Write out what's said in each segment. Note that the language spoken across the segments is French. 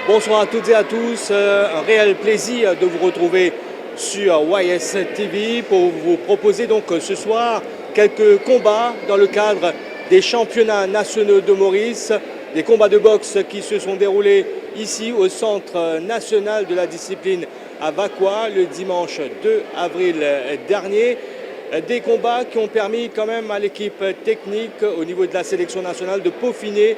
Bonsoir à toutes et à tous, un réel plaisir de vous retrouver sur YS TV pour vous proposer donc ce soir quelques combats dans le cadre des championnats nationaux de Maurice, des combats de boxe qui se sont déroulés ici au Centre national de la discipline à Vacquois le dimanche 2 avril dernier. Des combats qui ont permis quand même à l'équipe technique au niveau de la sélection nationale de peaufiner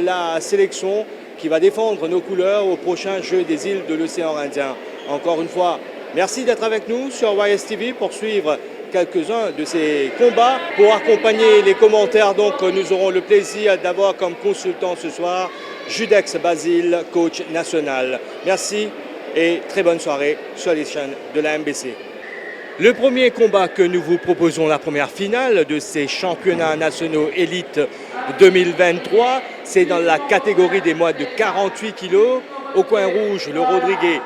la sélection qui va défendre nos couleurs au prochain Jeux des îles de l'océan Indien. Encore une fois, merci d'être avec nous sur YS TV pour suivre quelques-uns de ces combats. Pour accompagner les commentaires, donc, nous aurons le plaisir d'avoir comme consultant ce soir Judex Basile, coach national. Merci et très bonne soirée sur les chaînes de la MBC. Le premier combat que nous vous proposons, la première finale de ces championnats nationaux élite 2023, c'est dans la catégorie des moins de 48 kg. Au coin rouge, le Rodriguez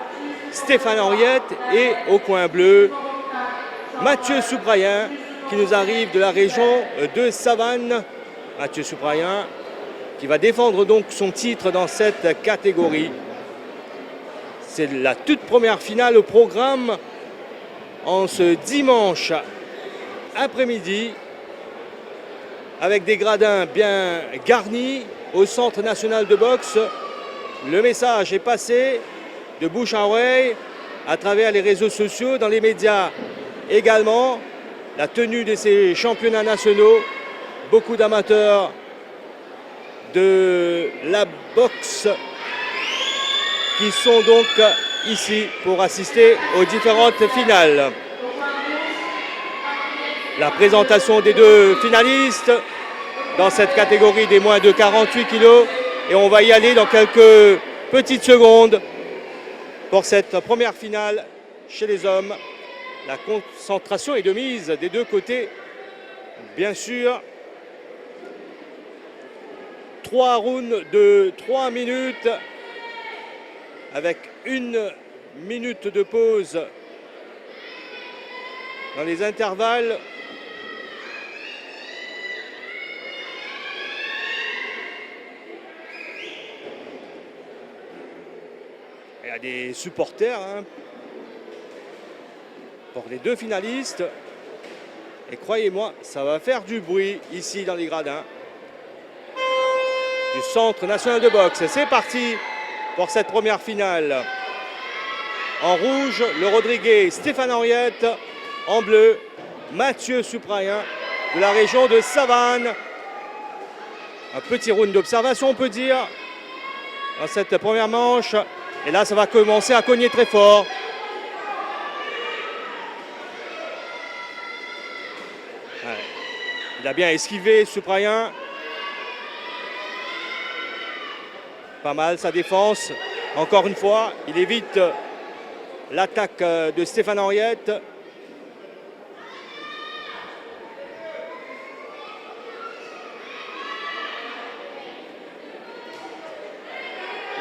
Stéphane Henriette et au coin bleu, Mathieu Souprayen qui nous arrive de la région de Savane. Mathieu Souprayen qui va défendre donc son titre dans cette catégorie. C'est la toute première finale au programme en ce dimanche après-midi avec des gradins bien garnis au Centre national de boxe. Le message est passé de bouche à oreille à travers les réseaux sociaux, dans les médias également. La tenue de ces championnats nationaux, beaucoup d'amateurs de la boxe qui sont donc ici pour assister aux différentes finales. La présentation des deux finalistes dans cette catégorie des moins de 48 kg et on va y aller dans quelques petites secondes pour cette première finale chez les hommes. La concentration est de mise des deux côtés, bien sûr. 3 rounds de 3 minutes avec 1 minute de pause dans les intervalles. Il y a des supporters pour les deux finalistes. Et croyez-moi, ça va faire du bruit ici dans les gradins du Centre national de boxe. C'est parti pour cette première finale. En rouge, le Rodriguez Stéphane Henriette. En bleu, Mathieu Souprayen de la région de Savane. Un petit round d'observation, on peut dire, dans cette première manche. Et là, ça va commencer à cogner très fort. Ouais. Il a bien esquivé, Souprayen. Pas mal sa défense. Encore une fois, il évite l'attaque de Stéphane Henriette.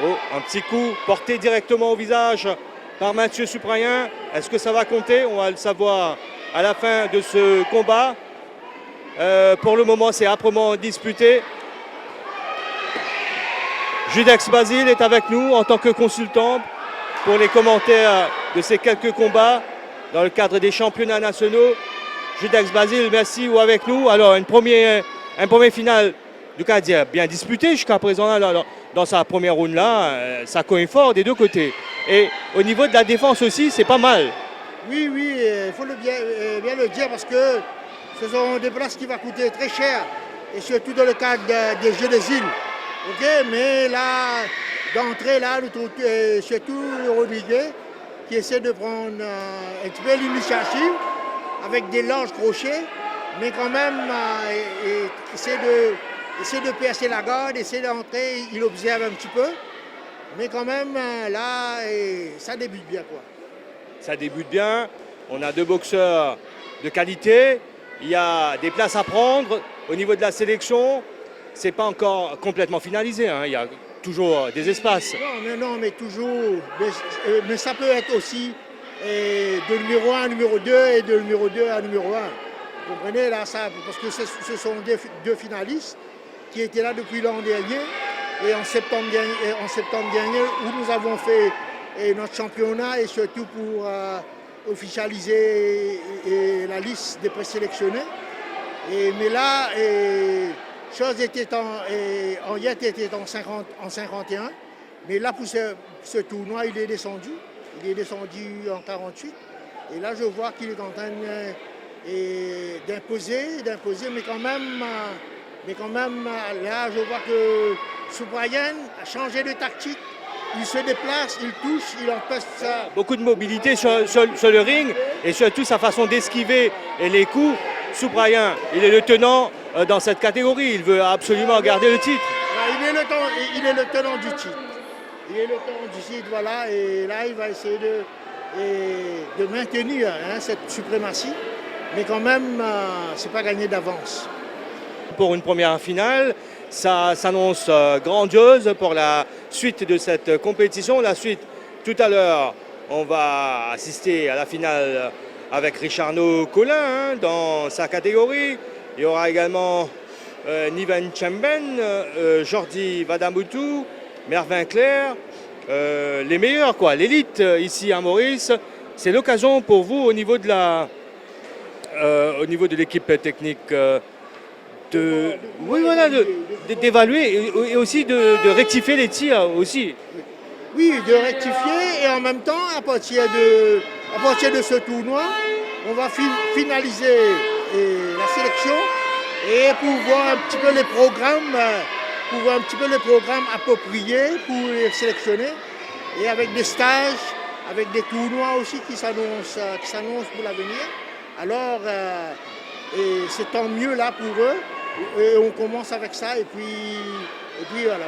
Oh, un petit coup porté directement au visage par Mathieu Souprayen. Est-ce que ça va compter? On va le savoir à la fin de ce combat. Pour le moment, c'est âprement disputé. Judex Basile est avec nous en tant que consultant pour les commentaires de ces quelques combats dans le cadre des championnats nationaux. Judex Basile, merci, ou avec nous. Alors, un premier finale du Canadien bien disputé jusqu'à présent. Là, dans sa première round là, ça cogne fort des deux côtés. Et au niveau de la défense aussi, c'est pas mal. Oui, il faut bien le dire parce que ce sont des places qui vont coûter très cher. Et surtout dans le cadre des Jeux des îles. Ok, mais là, d'entrée, là, surtout le Rodriguez qui essaie de prendre un petit peu l'initiative avec des larges crochets, mais quand même, essaie de percer la garde, essaie d'entrer, il observe un petit peu, mais quand même, là, ça débute bien, quoi. Ça débute bien, on a deux boxeurs de qualité, il y a des places à prendre au niveau de la sélection. C'est pas encore complètement finalisé, il y a toujours des espaces. Mais toujours. Mais ça peut être aussi de numéro 1 à numéro 2 et de numéro 2 à numéro 1. Vous comprenez là, ça, parce que ce sont deux finalistes qui étaient là depuis l'an dernier et en septembre dernier où nous avons fait notre championnat et surtout pour officialiser la liste des présélectionnés. Mais là, chose était Henriette était en 51, mais là pour ce tournoi il est descendu en 48. Et là je vois qu'il est en train d'imposer, mais quand même là je vois que Souprayan a changé de tactique. Il se déplace, il touche, il empêche ça. Beaucoup de mobilité sur le ring et surtout sa façon d'esquiver et les coups. Souprayan, il est le tenant dans cette catégorie. Il veut absolument garder le titre. Il est le tenant du titre. Il est le tenant du titre, voilà. Et là, il va essayer de maintenir cette suprématie. Mais quand même, c'est pas gagné d'avance. Pour une première finale, ça s'annonce grandiose pour la suite de cette compétition. La suite, tout à l'heure, on va assister à la finale avec Richardo Collin dans sa catégorie. Il y aura également Niven Chemben, Jordi Vadamoutou, Mervyn Claire, les meilleurs, quoi, l'élite ici à Maurice. C'est l'occasion pour vous au niveau de l'équipe technique d'évaluer et aussi de rectifier les tirs aussi. Oui, de rectifier et en même temps, à partir de ce tournoi, on va finaliser la sélection et pour voir un petit peu les programmes appropriés pour les sélectionner et avec des stages, avec des tournois aussi qui s'annoncent pour l'avenir. Alors, c'est tant mieux là pour eux. Et on commence avec ça et puis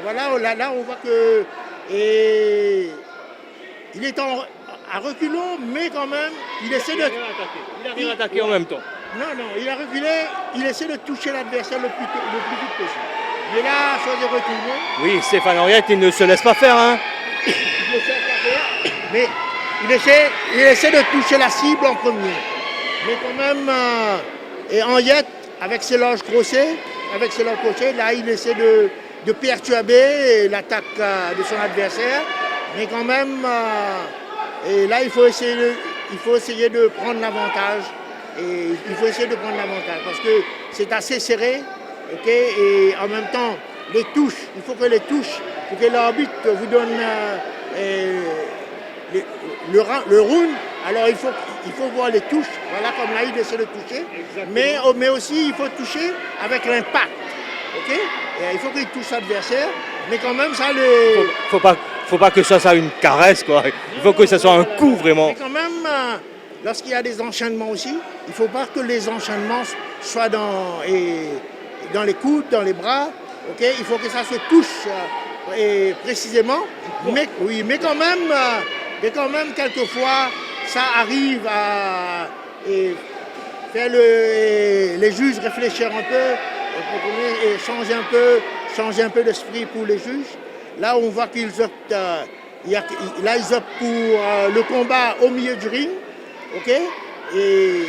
voilà. Là, on voit que il est à reculons, mais quand même, il essaie de... Il arrive à attaquer en même temps. Non, il a reculé, il essaie de toucher l'adversaire le plus vite possible. Mais là, sur des reculons... Oui, Stéphane Henriette, il ne se laisse pas faire. Hein. Il ne se laisse pas faire, mais il essaie de toucher la cible en premier. Mais quand même, et Henriette, avec ses larges crochets, là, il essaie de perturber l'attaque de son adversaire. Mais quand même, et là, il faut essayer de prendre l'avantage. Parce que c'est assez serré. Okay, et en même temps, il faut que l'arbitre vous donne le round. Alors il faut voir les touches. Voilà, comme là, il essaie de toucher. Mais aussi, il faut toucher avec l'impact. Okay? Il faut qu'il touche l'adversaire. Mais quand même, ça le... Faut pas que ça soit une caresse, quoi. Il faut que ce soit un coup, vraiment. Mais quand même, lorsqu'il y a des enchaînements aussi, il ne faut pas que les enchaînements soient dans les coudes, dans les bras. Okay? Il faut que ça se touche précisément. Mais quand même, quelquefois, ça arrive à faire les juges réfléchir un peu, et changer un peu d'esprit pour les juges. Là, on voit qu'ils optent, ils optent pour le combat au milieu du ring, ok? Et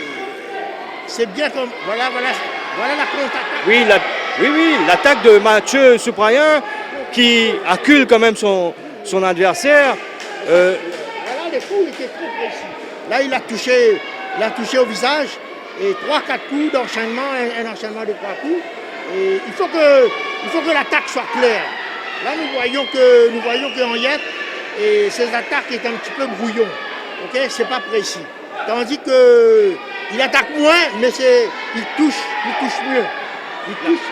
c'est bien comme voilà la contre-attaque. Oui, l'attaque de Mathieu Souprayan qui accule quand même son adversaire. Voilà, les coups étaient trop précis. Là, il a touché au visage et 3-4 coups d'enchaînement, un enchaînement de 3 coups. Et il faut que l'attaque soit claire. Là, nous voyons que Henriette et ses attaques est un petit peu brouillon. Ok, c'est pas précis. Tandis qu'il attaque moins, mais il touche mieux.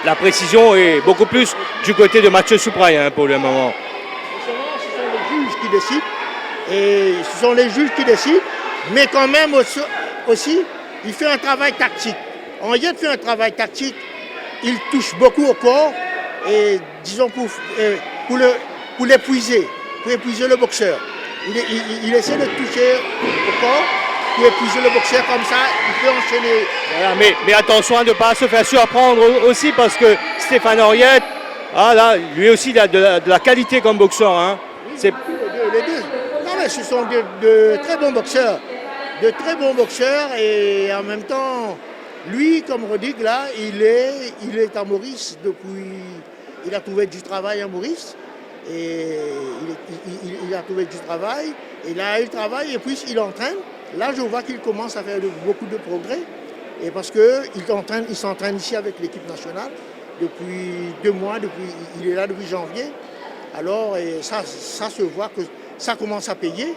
La précision est beaucoup plus du côté de Mathieu Souprayan pour le moment. Ce sont les juges qui décident, mais quand même aussi, il fait un travail tactique. Henriette fait un travail tactique, il touche beaucoup au corps, et disons pour l'épuiser le boxeur. Il essaie de toucher au corps pour épuiser le boxeur, comme ça, il peut enchaîner. Voilà, mais attention à ne pas se faire surprendre aussi, parce que Stéphane Henriette, lui aussi, il a de la qualité comme boxeur. Hein. Les deux. Non, mais ce sont de très bons boxeurs. De très bons boxeurs, et en même temps, lui, comme Rodrigue, là, il est à Maurice depuis... Il a trouvé du travail à Maurice. Et il a trouvé du travail. Et là, il travaille et puis il entraîne. Là, je vois qu'il commence à faire beaucoup de progrès. Et parce qu'il s'entraîne ici avec l'équipe nationale depuis 2 mois, il est là depuis janvier. Alors, et ça se voit que ça commence à payer.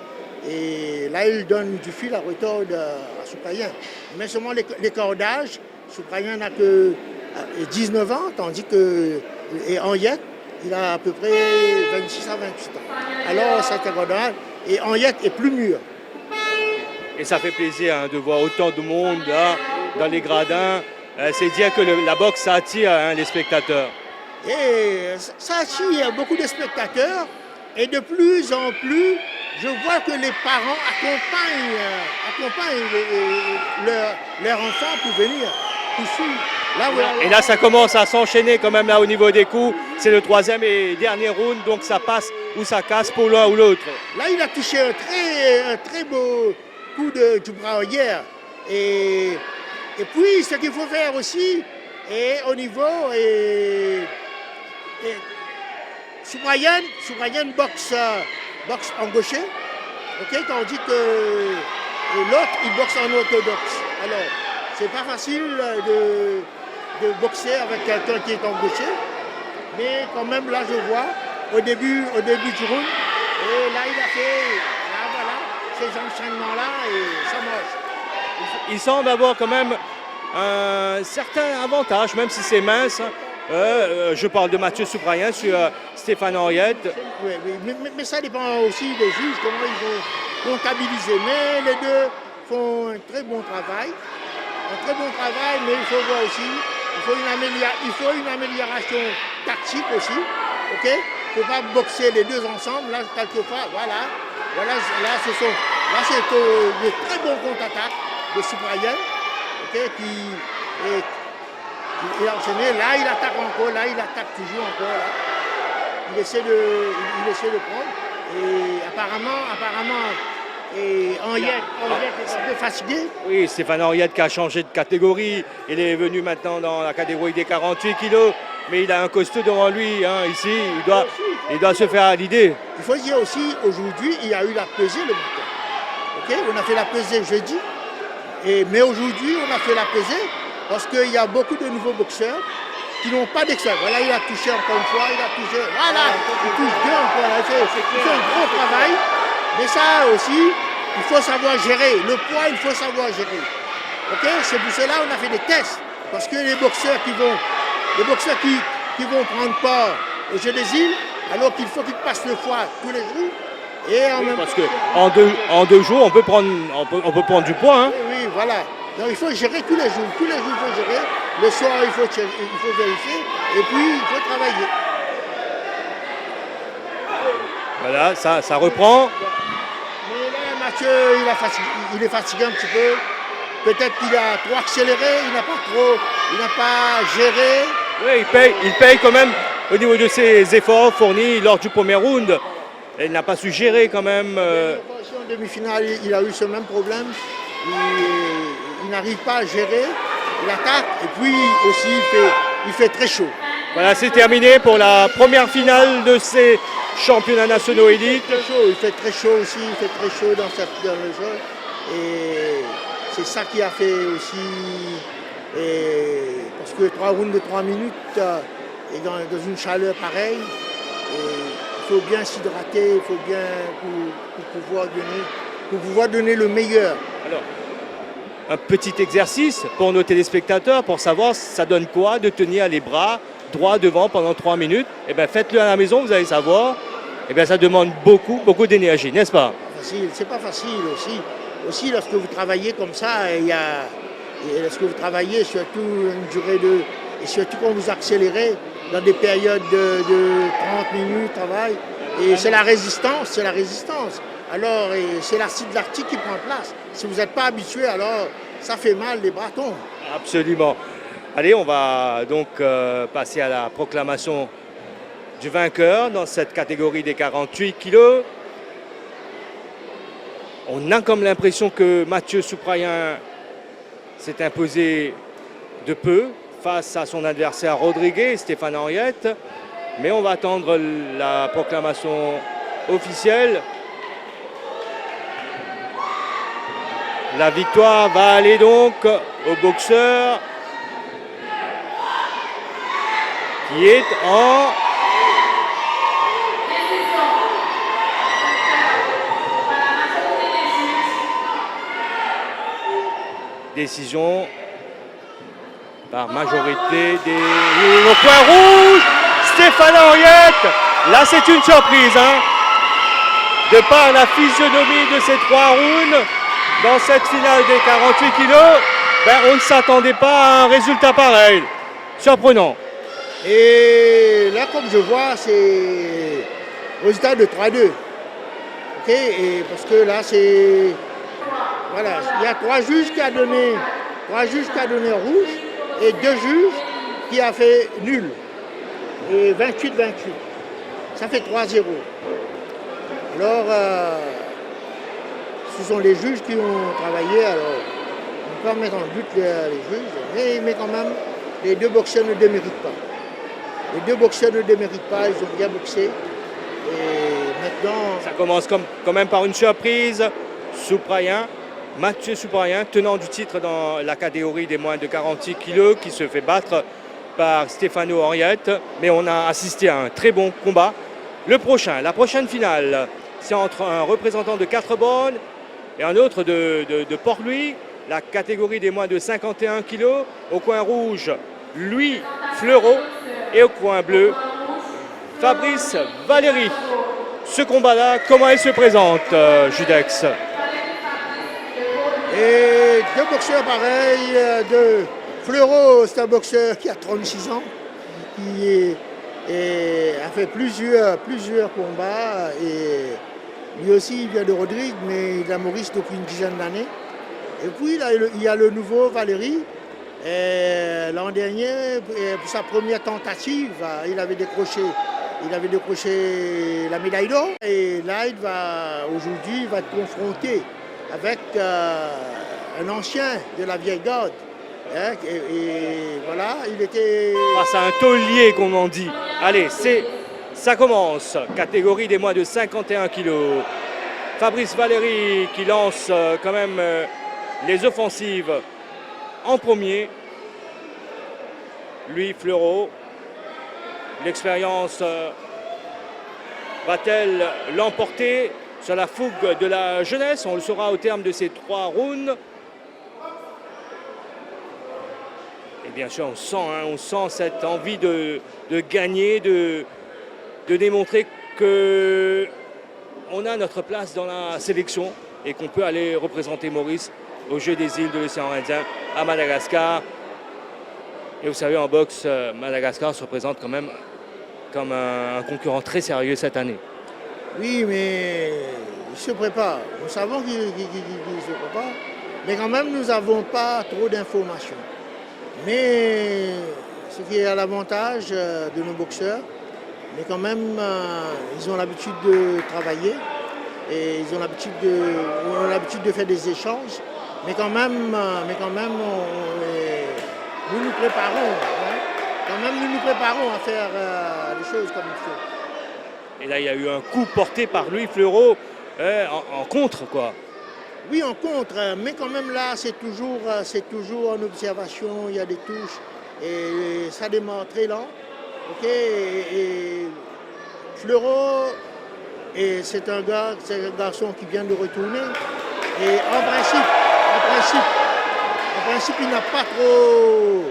Et là, il donne du fil à retordre à Souprayen. Mais seulement les cordages, Souprayen n'a que 19 ans, tandis que Henriette, il a à peu près 26 à 28 ans. Alors, c'est un cordage. Et Henriette est plus mûr. Et ça fait plaisir de voir autant de monde là, dans les gradins. C'est dire que la boxe, ça attire les spectateurs. Et ça attire beaucoup de spectateurs. Et de plus en plus, je vois que les parents accompagnent leurs enfants pour venir ici. Et là, ça commence à s'enchaîner quand même là au niveau des coups. C'est le 3e et dernier round, donc ça passe ou ça casse pour l'un ou l'autre. Là, il a touché un très beau coup du bras hier. Et puis, ce qu'il faut faire aussi, et au niveau... Souprayen boxe en gaucher, tandis que l'autre, il boxe en orthodoxe. Alors, c'est pas facile de boxer avec quelqu'un qui est en gaucher, mais quand même, là, je vois, au début du round, et là, il a fait, ces enchaînements-là, et ça marche. Il semble avoir quand même un certain avantage, même si c'est mince. Je parle de Mathieu Souprayen sur Stéphane Henriette. Oui, mais ça dépend aussi des juges, comment ils vont comptabiliser. Mais les deux font un très bon travail. Mais il faut voir aussi, il faut une amélioration tactique aussi. Il ne faut pas boxer les deux ensemble. Là, quelquefois, là, c'est de très bons contre-attaques de Souprayen, il a enchaîné, là il attaque encore, là il attaque toujours encore. Là. Il essaie de prendre. Et apparemment, Henriette est un peu fatigué. Oui, Stéphane Henriette qui a changé de catégorie. Il est venu maintenant dans la catégorie des 48 kilos. Mais il a un costaud devant lui, ici. Il doit se faire à l'idée. Il faut dire aussi, aujourd'hui, il y a eu la pesée le matin. On a fait la pesée jeudi. Mais aujourd'hui, on a fait la pesée. Parce qu'il y a beaucoup de nouveaux boxeurs qui n'ont pas d'expérience. Voilà, il a touché encore une fois, il touche 2 encore. Il fait un gros travail. Mais ça aussi, il faut savoir gérer. Le poids, il faut savoir gérer. C'est pour cela qu'on a fait des tests. Parce que les boxeurs qui vont prendre part au Jeu des îles, alors qu'il faut qu'ils passent le foie tous les jours. Et parce qu'en 2 jours, on peut prendre du poids. Oui, voilà. Donc il faut gérer tous les jours. Tous les jours, il faut gérer. Le soir, il faut vérifier. Et puis, il faut travailler. Voilà, ça reprend. Mais là, Mathieu, il est fatigué un petit peu. Peut-être qu'il a trop accéléré, il n'a pas géré. Oui, il paye quand même au niveau de ses efforts fournis lors du premier round. Il n'a pas su gérer quand même. En demi-finale, il a eu ce même problème. Il n'arrive pas à gérer l'attaque et puis aussi il fait très chaud. Voilà, c'est terminé pour la première finale de ces championnats nationaux élites. Il fait très chaud aussi, il fait très chaud dans le jeu. Et c'est ça qui a fait aussi, parce que 3 rounds de 3 minutes, et dans une chaleur pareille, il faut bien s'hydrater, il faut bien pour pouvoir donner le meilleur. Alors, un petit exercice pour nos téléspectateurs, pour savoir ça donne quoi de tenir les bras droits devant pendant 3 minutes. Eh bien, faites-le à la maison, vous allez savoir. Eh bien, ça demande beaucoup d'énergie, n'est-ce pas? C'est pas facile aussi. Aussi, lorsque vous travaillez comme ça, lorsque vous travaillez surtout une durée et surtout quand vous accélérez dans des périodes de 30 minutes de travail, et c'est la résistance. Alors, c'est l'acide lactique qui prend place. Si vous n'êtes pas habitué, alors ça fait mal, les bras tombent. Absolument. Allez, on va donc passer à la proclamation du vainqueur dans cette catégorie des 48 kilos. On a comme l'impression que Mathieu Souprayen s'est imposé de peu face à son adversaire Rodriguez, Stéphane Henriette. Mais on va attendre la proclamation officielle. La victoire va aller donc au boxeur qui est en décision par majorité des... Au point rouge, Stéphane Henriette. Là, c'est une surprise, hein, de par la physionomie de ces 3 rounds. Dans cette finale des 48 kilos, on ne s'attendait pas à un résultat pareil. Surprenant. Et là, comme je vois, c'est résultat de 3-2. Ok, et parce que là, c'est... Voilà, il y a 3 juges qui a donné rouge et 2 juges qui a fait nul. Et 28-28. Ça fait 3-0. Alors, ce sont les juges qui ont travaillé. Alors, on peut pas mettre en doute les juges, mais quand même, les 2 boxeurs ne déméritent pas. Les 2 boxeurs ne déméritent pas, ils ont bien boxé. Et maintenant... Ça commence quand même par une surprise. Mathieu Souprayen, tenant du titre dans la catégorie des moins de 46 kilos, qui se fait battre par Stéphano Henriette. Mais on a assisté à un très bon combat. La prochaine finale, c'est entre un représentant de 4 bornes et un autre de Port-Louis, la catégorie des moins de 51 kilos. Au coin rouge, Louis Fleureau, et au coin bleu, Fabrice Valéry. Ce combat-là, comment il se présente, Judex? Et 2 boxeurs pareils. Fleureau, c'est un boxeur qui a 36 ans, qui a fait plusieurs combats. Et lui aussi, il vient de Rodrigue, mais il est à Maurice depuis une dizaine d'années. Et puis, il y a le nouveau Valéry. L'an dernier, pour sa première tentative, il avait décroché la médaille d'or. Et là, aujourd'hui, il va être confronté avec un ancien de la vieille garde. Et voilà, il était... C'est un taulier, comme on dit. Allez, ça commence. Catégorie des moins de 51 kilos. Fabrice Valéry qui lance quand même les offensives en premier. Louis Fleureau. L'expérience va-t-elle l'emporter sur la fougue de la jeunesse? On le saura au terme de ces 3 rounds. Et bien sûr, on sent cette envie de gagner, de démontrer qu'on a notre place dans la sélection et qu'on peut aller représenter Maurice aux Jeux des îles de l'océan Indien à Madagascar. Et vous savez, en boxe, Madagascar se représente quand même comme un concurrent très sérieux cette année. Oui, mais il se prépare. Nous savons qu'il se prépare, mais quand même, nous n'avons pas trop d'informations. Mais ce qui est à l'avantage de nos boxeurs, mais quand même, ils ont l'habitude de travailler et ils ont l'habitude de faire des échanges. Mais quand même, nous nous préparons. Hein. Quand même, nous nous préparons à faire les choses comme il faut. Et là, il y a eu un coup porté par Louis Fleureau en contre, quoi. Oui, en contre, mais quand même là, c'est toujours en observation, il y a des touches, et ça démarre très lent. Ok, et Fleureau, c'est un garçon qui vient de retourner, et en principe, il n'a pas trop,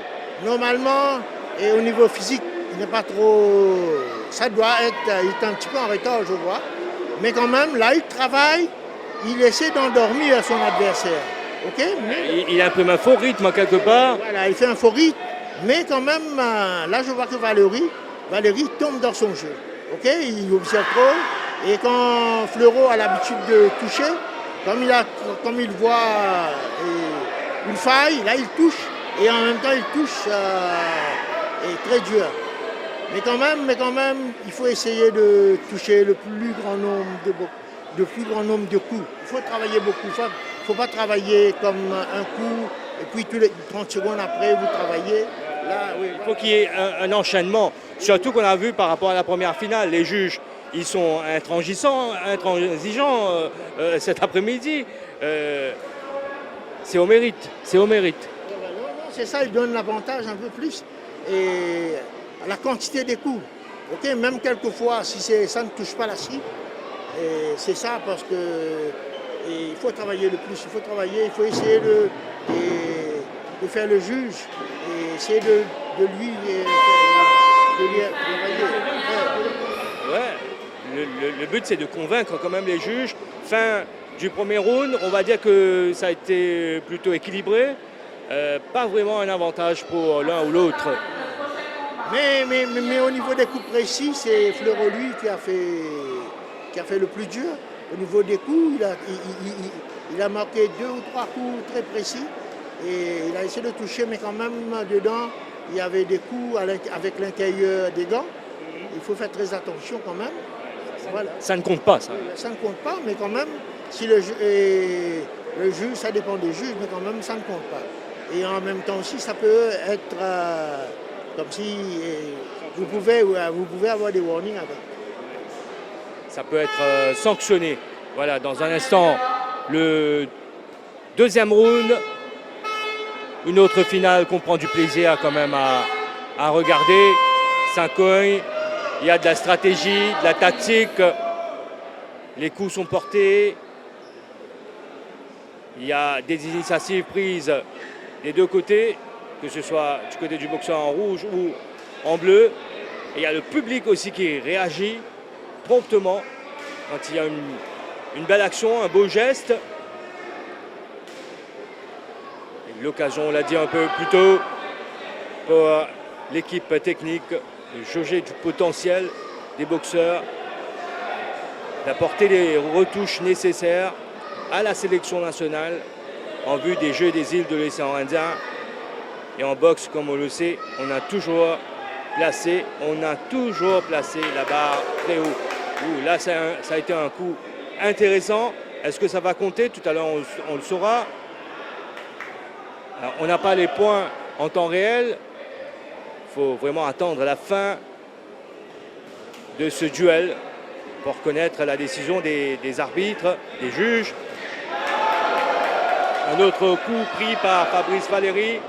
normalement, et au niveau physique, il n'est pas trop, ça doit être, il est un petit peu en retard, je vois, mais quand même, là, il travaille. Il essaie d'endormir son adversaire. Okay, mais... Il a un peu un faux rythme quelque part. Voilà, il fait un faux rythme. Mais quand même, là je vois que Valéry tombe dans son jeu. Okay, il observe trop. Et quand Fleureau a l'habitude de toucher, comme il voit une faille, là il touche. Et en même temps il touche très dur. Mais quand même, il faut essayer de toucher le plus grand nombre de coups. Il faut travailler beaucoup. Il ne faut pas travailler comme un coup et puis tous les 30 secondes après, vous travaillez. Là, oui, il faut qu'il y ait un enchaînement. Surtout qu'on a vu par rapport à la première finale, les juges, ils sont intransigeants cet après-midi. C'est au mérite, c'est au mérite. Non, c'est ça, il donne l'avantage un peu plus. Et à la quantité des coups. Ok, même quelquefois, si ça ne touche pas la cible, c'est ça parce que il faut travailler le plus, il faut travailler, il faut essayer de faire le juge et essayer de lui travailler. Ouais, le but c'est de convaincre quand même les juges. Fin du premier round, on va dire que ça a été plutôt équilibré. Pas vraiment un avantage pour l'un ou l'autre. Mais au niveau des coups précis, c'est Fleurot lui qui a fait le plus dur. Au niveau des coups, il a marqué 2 ou 3 coups très précis. Et il a essayé de toucher, mais quand même dedans, il y avait des coups avec l'intérieur des gants. Il faut faire très attention quand même. Voilà. Ça ne compte pas, ça. Ça ne compte pas, mais quand même, si le juge, ça dépend des juges, mais quand même, ça ne compte pas. Et en même temps aussi, ça peut être comme si vous pouvez avoir des warnings avec. Ça peut être sanctionné. Voilà, dans un instant, le deuxième round, une autre finale qu'on prend du plaisir quand même à regarder. 5 coins, il y a de la stratégie, de la tactique, les coups sont portés, il y a des initiatives prises des deux côtés, que ce soit du côté du boxeur en rouge ou en bleu. Et il y a le public aussi qui réagit promptement quand il y a une belle action, un beau geste. Et l'occasion, on l'a dit un peu plus tôt, pour l'équipe technique de jauger du potentiel des boxeurs, d'apporter les retouches nécessaires à la sélection nationale en vue des Jeux des îles de l'océan Indien. Et en boxe, comme on le sait, on a toujours placé la barre très haut. Là, ça a été un coup intéressant. Est-ce que ça va compter? Tout à l'heure, on le saura. Alors, on n'a pas les points en temps réel. Il faut vraiment attendre la fin de ce duel pour connaître la décision des arbitres, des juges. Un autre coup pris par Fabrice Valéry.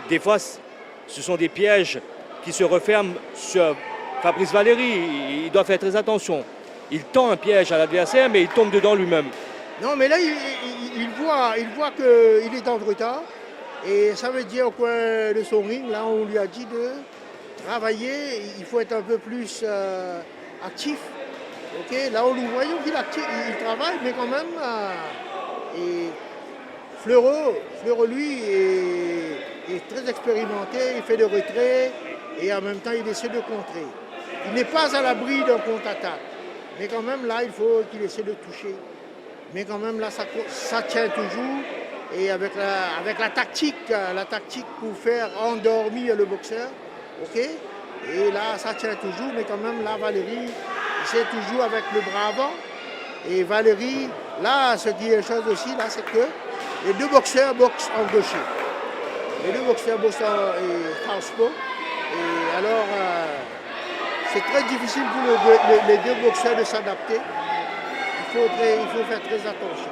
Des fois, ce sont des pièges qui se referment sur Fabrice Valéry. Il doit faire très attention. Il tend un piège à l'adversaire, mais il tombe dedans lui-même. Non, mais là, il voit qu'il est en retard. Et ça veut dire au coin de son ring, là, on lui a dit de travailler. Il faut être un peu plus actif. Okay, là, nous voyons qu'il il travaille, mais quand même, et Fleurot, lui, est très expérimenté, il fait des retraits et en même temps, il essaie de contrer. Il n'est pas à l'abri d'un contre-attaque, mais quand même, là, il faut qu'il essaie de toucher. Mais quand même, là, ça tient toujours. Et avec la tactique pour faire endormir le boxeur, ok. Et là, ça tient toujours, mais quand même, là, Valéry, c'est toujours avec le bras avant. Et Valéry, là, ce qui est une chose aussi, là, c'est que les deux boxeurs boxent en gaucher. Les deux boxeurs boxent en southpaw. Et alors, c'est très difficile pour les deux boxeurs de s'adapter. Il faut faire très attention.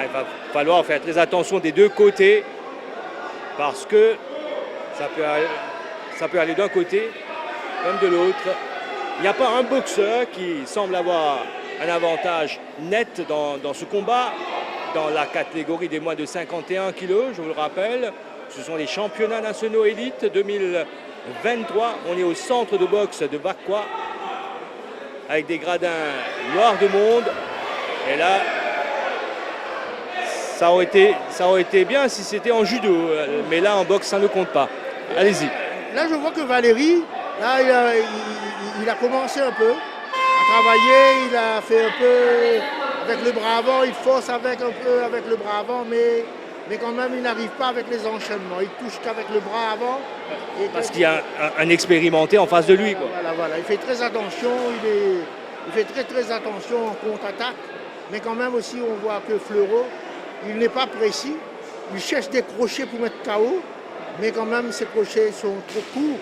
Il va falloir faire très attention des deux côtés parce que ça peut aller d'un côté comme de l'autre. Il n'y a pas un boxeur qui semble avoir un avantage net dans ce combat, dans la catégorie des moins de 51 kilos, je vous le rappelle. Ce sont les championnats nationaux élites 2023. On est au centre de boxe de Vakwa avec des gradins noirs de monde. Et là, ça aurait été bien si c'était en judo, mais là en boxe ça ne compte pas. Allez-y. Là je vois que Valéry, là il a commencé un peu à travailler, il a fait un peu avec le bras avant, il force un peu avec le bras avant, mais quand même il n'arrive pas avec les enchaînements, il touche qu'avec le bras avant. Parce qu'il y a un expérimenté en face de lui, quoi. Voilà, il fait très attention, il fait très attention en contre-attaque, mais quand même aussi on voit que Fleurot, il n'est pas précis, il cherche des crochets pour mettre KO, mais quand même ces crochets sont trop courts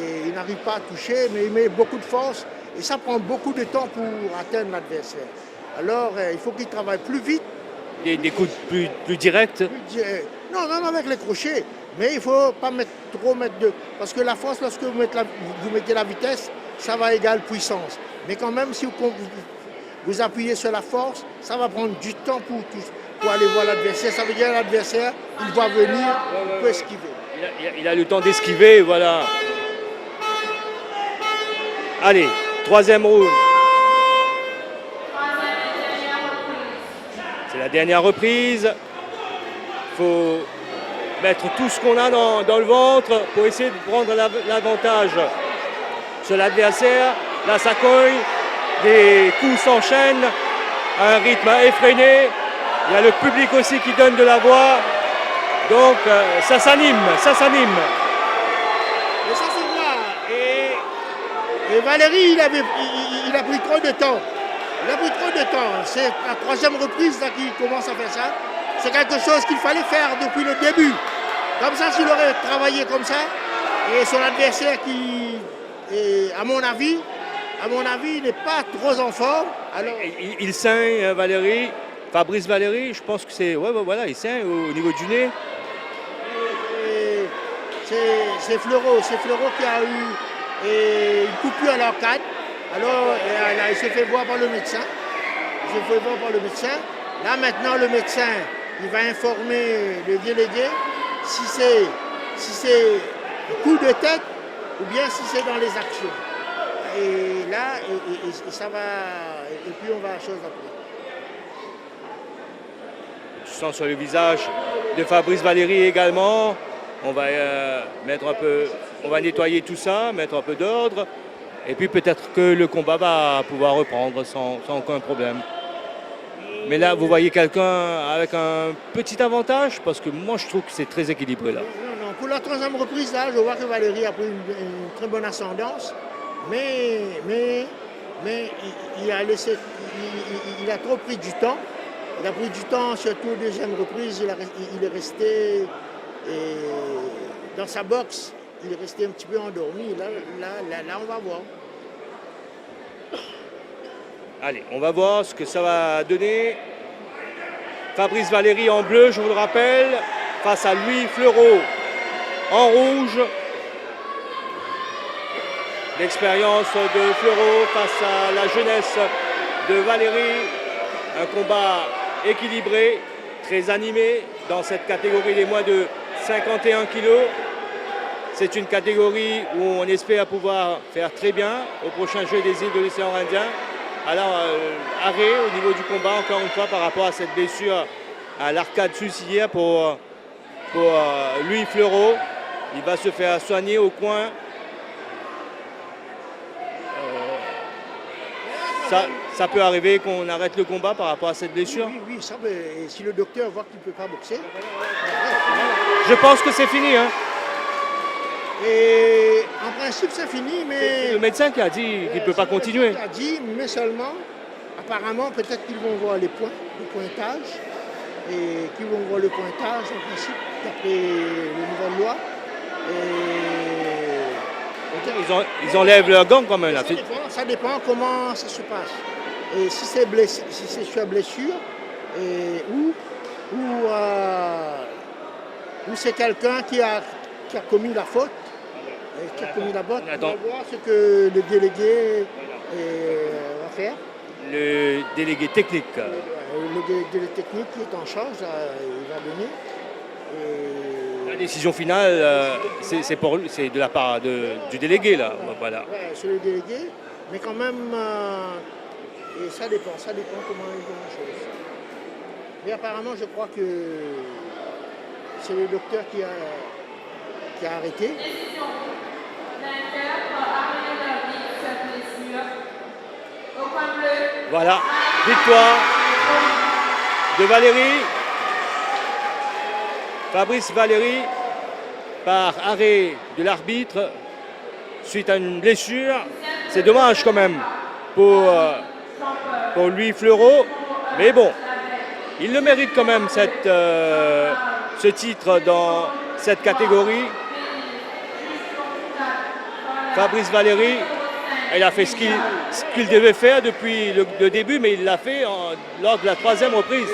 et il n'arrive pas à toucher, mais il met beaucoup de force et ça prend beaucoup de temps pour atteindre l'adversaire. Alors il faut qu'il travaille plus vite. Des coups plus directs. Non, avec les crochets, mais il ne faut pas trop mettre de... Parce que la force, lorsque vous mettez la vitesse, ça va égaler puissance. Mais quand même, si vous appuyez sur la force, ça va prendre du temps pour aller voir l'adversaire. Ça veut dire que l'adversaire, il va venir, il peut esquiver. Il a le temps d'esquiver, voilà. Allez, troisième round. C'est la dernière reprise. Il faut mettre tout ce qu'on a dans le ventre pour essayer de prendre l'avantage sur l'adversaire. Là, ça cogne. Des coups s'enchaînent à un rythme effréné. Il y a le public aussi qui donne de la voix. Donc, ça s'anime. Et ça se voit. Et Valérie, il a pris trop de temps. C'est la troisième reprise là qu'il commence à faire ça. C'est quelque chose qu'il fallait faire depuis le début. Comme ça, s'il aurait travaillé comme ça, et son adversaire qui, à mon avis, n'est pas trop en forme. Alors... Il saigne, Valérie. Fabrice Valérie, je pense que c'est... voilà, il saigne au niveau du nez. C'est Fleurot qui a eu une coupure à l'arcade. Alors, il s'est fait voir par le médecin. Là, maintenant, le médecin, il va informer le délégué si c'est un coup de tête ou bien si c'est dans les actions. Et là, ça va... Et puis, on va à la chose après. Tu sens sur le visage de Fabrice Valérie également. On va on va nettoyer tout ça, mettre un peu d'ordre. Et puis peut-être que le combat va pouvoir reprendre sans aucun problème. Mais là, vous voyez quelqu'un avec un petit avantage, parce que moi, je trouve que c'est très équilibré là. Non. Pour la troisième reprise, là, je vois que Valérie a pris une très bonne ascendance. Mais il a trop pris du temps. Il a pris du temps, surtout deuxième reprise. Il est resté dans sa boxe. Il est resté un petit peu endormi. Là, on va voir. Allez, on va voir ce que ça va donner. Fabrice Valérie en bleu, je vous le rappelle, face à Louis Fleurot en rouge. L'expérience de Fleurot face à la jeunesse de Valérie. Un combat équilibré, très animé dans cette catégorie des moins de 51 kilos. C'est une catégorie où on espère pouvoir faire très bien au prochain jeu des îles de l'océan Indien. Alors, arrêt au niveau du combat, encore une fois, par rapport à cette blessure à l'arcade suicidaire pour Louis Fleurot. Il va se faire soigner au coin. Ça peut arriver qu'on arrête le combat par rapport à cette blessure. Oui, ça, et si le docteur voit qu'il ne peut pas boxer. Je pense que c'est fini. Hein. Et en principe, c'est fini, mais... C'est le médecin qui a dit qu'il ne peut pas continuer. Il a dit, mais seulement, apparemment, peut-être qu'ils vont voir le pointage, et qu'ils vont voir le pointage, en principe, d'après les nouvelles lois. Ils enlèvent leur gant quand même. Là. Ça dépend comment ça se passe. Et si c'est sur blessure, ou c'est quelqu'un qui a commis la faute, qui a commis la botte, on va voir ce que le délégué va faire. Le délégué technique. Le délégué technique qui est en charge, il va donner. La décision finale, c'est de la part du délégué, là. Voilà. Ouais, c'est le délégué, mais quand même, et ça dépend comment ils font les choses. Mais apparemment, je crois que c'est le docteur qui a arrêté. Voilà, victoire de Valérie. Fabrice Valérie, par arrêt de l'arbitre, suite à une blessure. C'est dommage quand même pour Louis Fleurot. Mais bon, Il le mérite quand même ce titre dans cette catégorie. Fabrice Valéry, il a fait ce qu'il devait faire depuis le début, mais il l'a fait lors de la 3e reprise.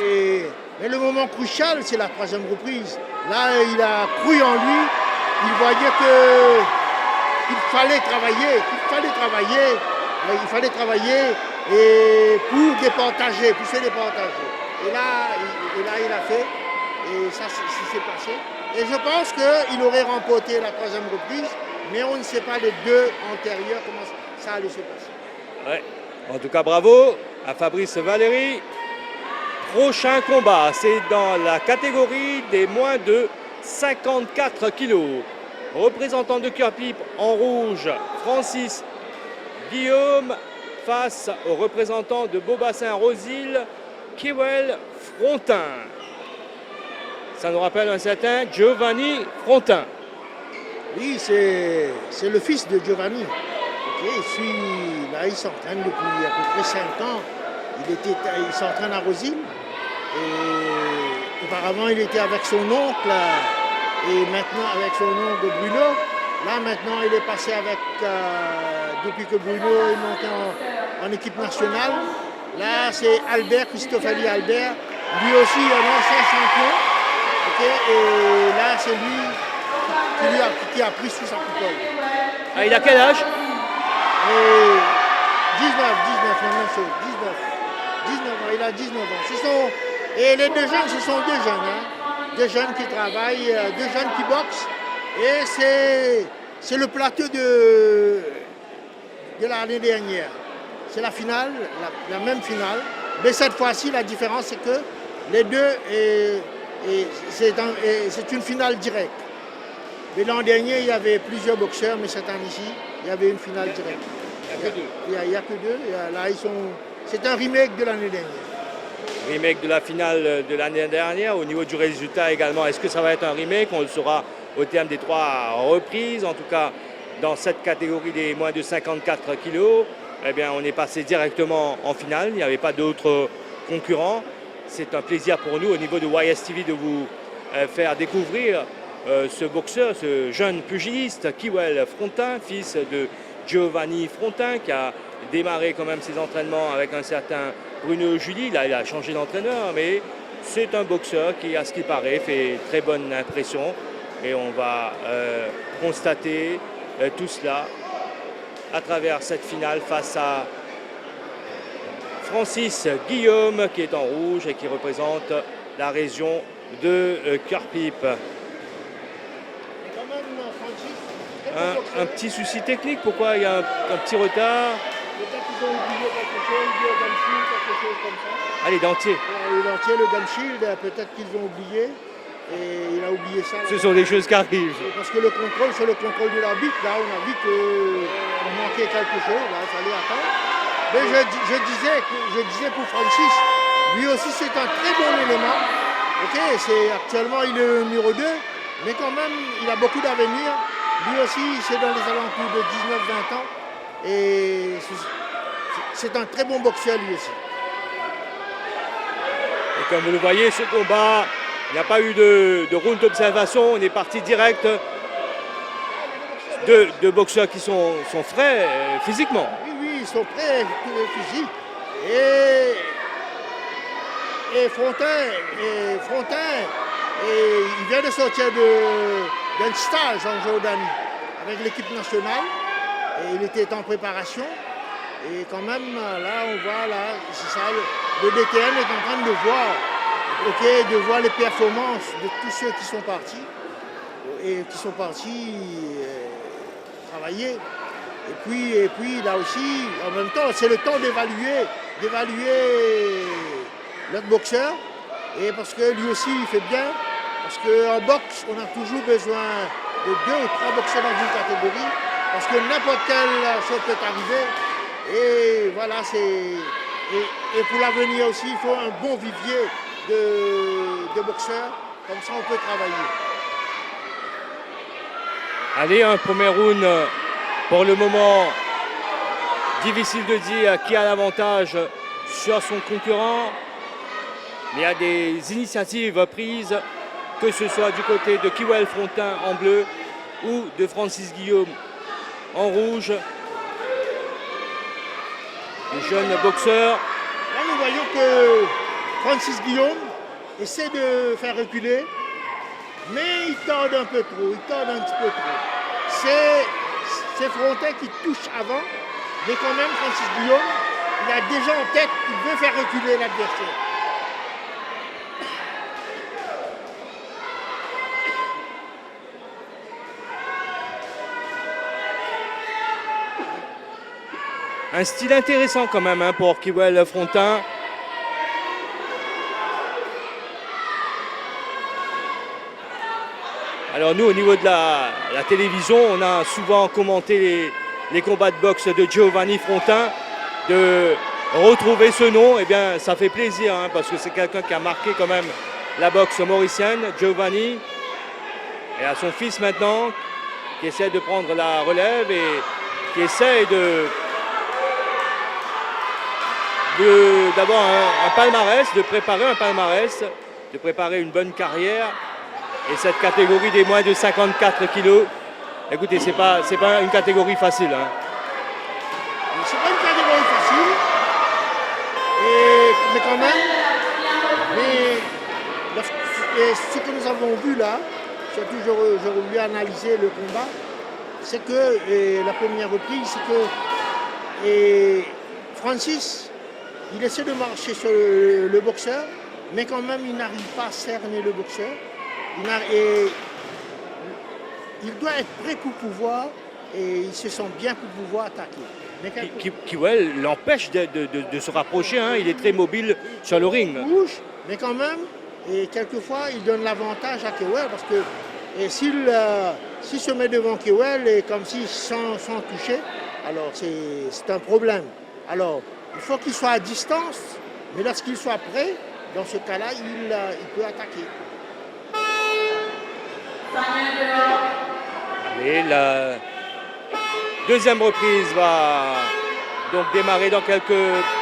Mais le moment crucial, c'est la 3e reprise. Là, il a cru en lui, il voyait qu'il fallait travailler, et pour départager, pour se départager. Et là, il a fait, et ça s'est passé. Et je pense qu'il aurait remporté la 3e reprise, mais on ne sait pas les 2 antérieurs comment ça allait se passer. Ouais. En tout cas, bravo à Fabrice Valéry. Prochain combat, c'est dans la catégorie des moins de 54 kilos. Représentant de Cœur-Pipe en rouge, Francis Guillaume, face au représentant de Beaubassin-Rosil, Kiwel Frontin. Ça nous rappelle un certain Giovanni Frontin. Oui, c'est le fils de Giovanni. Là, il s'entraîne depuis à peu près 5 ans. Il s'entraîne à Rosil. Et auparavant, il était avec son oncle. Et maintenant, avec son oncle Bruno. Là, maintenant, il est passé avec... depuis que Bruno est monté en équipe nationale. Là, c'est Albert, Christophe Ali Albert. Lui aussi, un ancien champion. Et là, c'est lui qui a pris sous sa coupole. Ah, il a quel âge? 19, la même chose, 19 ans, il a 19 ans. Et les 2 jeunes, ce sont 2 jeunes, hein. 2 jeunes qui travaillent, 2 jeunes qui boxent. Et c'est le plateau de l'année dernière. C'est la finale, la même finale. Mais cette fois-ci, la différence, c'est que les 2, c'est une finale directe. Mais l'an dernier, il y avait plusieurs boxeurs, mais cette année-ci, il y avait une finale directe. Il n'y a que 2. Là, c'est un remake de l'année dernière. Remake de la finale de l'année dernière. Au niveau du résultat également, est-ce que ça va être un remake? On le saura au terme des 3 reprises. En tout cas, dans cette catégorie des moins de 54 kilos, eh bien, on est passé directement en finale. Il n'y avait pas d'autres concurrents. C'est un plaisir pour nous, au niveau de YSTV, de vous faire découvrir ce boxeur, ce jeune pugiliste, Kiwel Frontin, fils de Giovanni Frontin, qui a démarré quand même ses entraînements avec un certain Bruno Julie. Là, il a changé d'entraîneur, mais c'est un boxeur qui, à ce qui paraît, fait très bonne impression. Et on va constater tout cela à travers cette finale face à Francis Guillaume, qui est en rouge et qui représente la région de Cœur-Pipe. Un petit souci technique, pourquoi il y a un petit retard? Peut-être qu'ils ont oublié quelque chose, le gum shield, quelque chose comme ça. Ah, les dentiers. Les dentiers, le gum shield, peut-être qu'ils ont oublié. Et il a oublié ça. Ce sont des choses qui arrivent. Parce que le contrôle, c'est le contrôle de l'arbitre. Là, on a vu qu'on manquait quelque chose. Là, il fallait attendre. Mais je disais pour Francis, lui aussi, c'est un très bon élément. Actuellement, il est le numéro 2. Mais quand même, il a beaucoup d'avenir. Lui aussi, c'est dans les alentours de 19-20 ans. Et c'est un très bon boxeur, lui aussi. Et comme vous le voyez, ce combat, il n'y a pas eu de round d'observation. On est parti direct. Deux boxeurs qui sont frais physiquement. Oui, ils sont prêts physiquement. Et Frontin, il vient de sortir d'un stage en Jordanie avec l'équipe nationale. Et il était en préparation. Et quand même, là, on voit, là, c'est ça, le DTN est en train de voir les performances de tous ceux qui sont partis. Et qui sont partis travailler. Et puis, là aussi, en même temps, c'est le temps d'évaluer notre boxeur. Et parce que lui aussi, il fait bien. Parce qu'en boxe, on a toujours besoin de 2 ou 3 boxeurs dans une catégorie. Parce que n'importe quelle chose peut arriver. Et voilà, et pour l'avenir aussi, il faut un bon vivier de boxeurs. Comme ça, on peut travailler. Allez, un premier round. Pour le moment, difficile de dire qui a l'avantage sur son concurrent. Mais il y a des initiatives prises, que ce soit du côté de Kiwel Frontin en bleu ou de Francis Guillaume en rouge. Les jeunes boxeurs. Là, nous voyons que Francis Guillaume essaie de faire reculer, mais il tord un peu trop, il tord un petit peu trop. C'est Frontin qui touche avant, mais quand même Francis Guillaume, il a déjà en tête qu'il veut faire reculer l'adversaire. Un style intéressant quand même pour Kiwel Frontin. Alors nous, au niveau de la télévision, on a souvent commenté les combats de boxe de Giovanni Frontin. De retrouver ce nom, eh bien, ça fait plaisir, parce que c'est quelqu'un qui a marqué quand même la boxe mauricienne, Giovanni. Et à son fils maintenant, qui essaie de prendre la relève et qui essaie d'avoir un palmarès, de préparer un palmarès, de préparer une bonne carrière. Et cette catégorie des moins de 54 kilos, écoutez, c'est pas une catégorie facile. C'est pas une catégorie facile, mais quand même, ce que nous avons vu là, surtout j'aurais voulu analyser le combat, c'est que la première reprise, c'est que Francis, il essaie de marcher sur le boxeur, mais quand même il n'arrive pas à cerner le boxeur. Il doit être prêt pour pouvoir, et il se sent bien pour pouvoir attaquer. Kiwel l'empêche de se rapprocher, il est très mobile sur le ring. Bouge, mais quand même, et quelquefois il donne l'avantage à Kiwel parce que s'il se met devant Kiwel et comme si sans toucher, alors c'est un problème. Alors il faut qu'il soit à distance, mais lorsqu'il soit prêt, dans ce cas-là, il peut attaquer. Et la deuxième reprise va donc démarrer dans quelques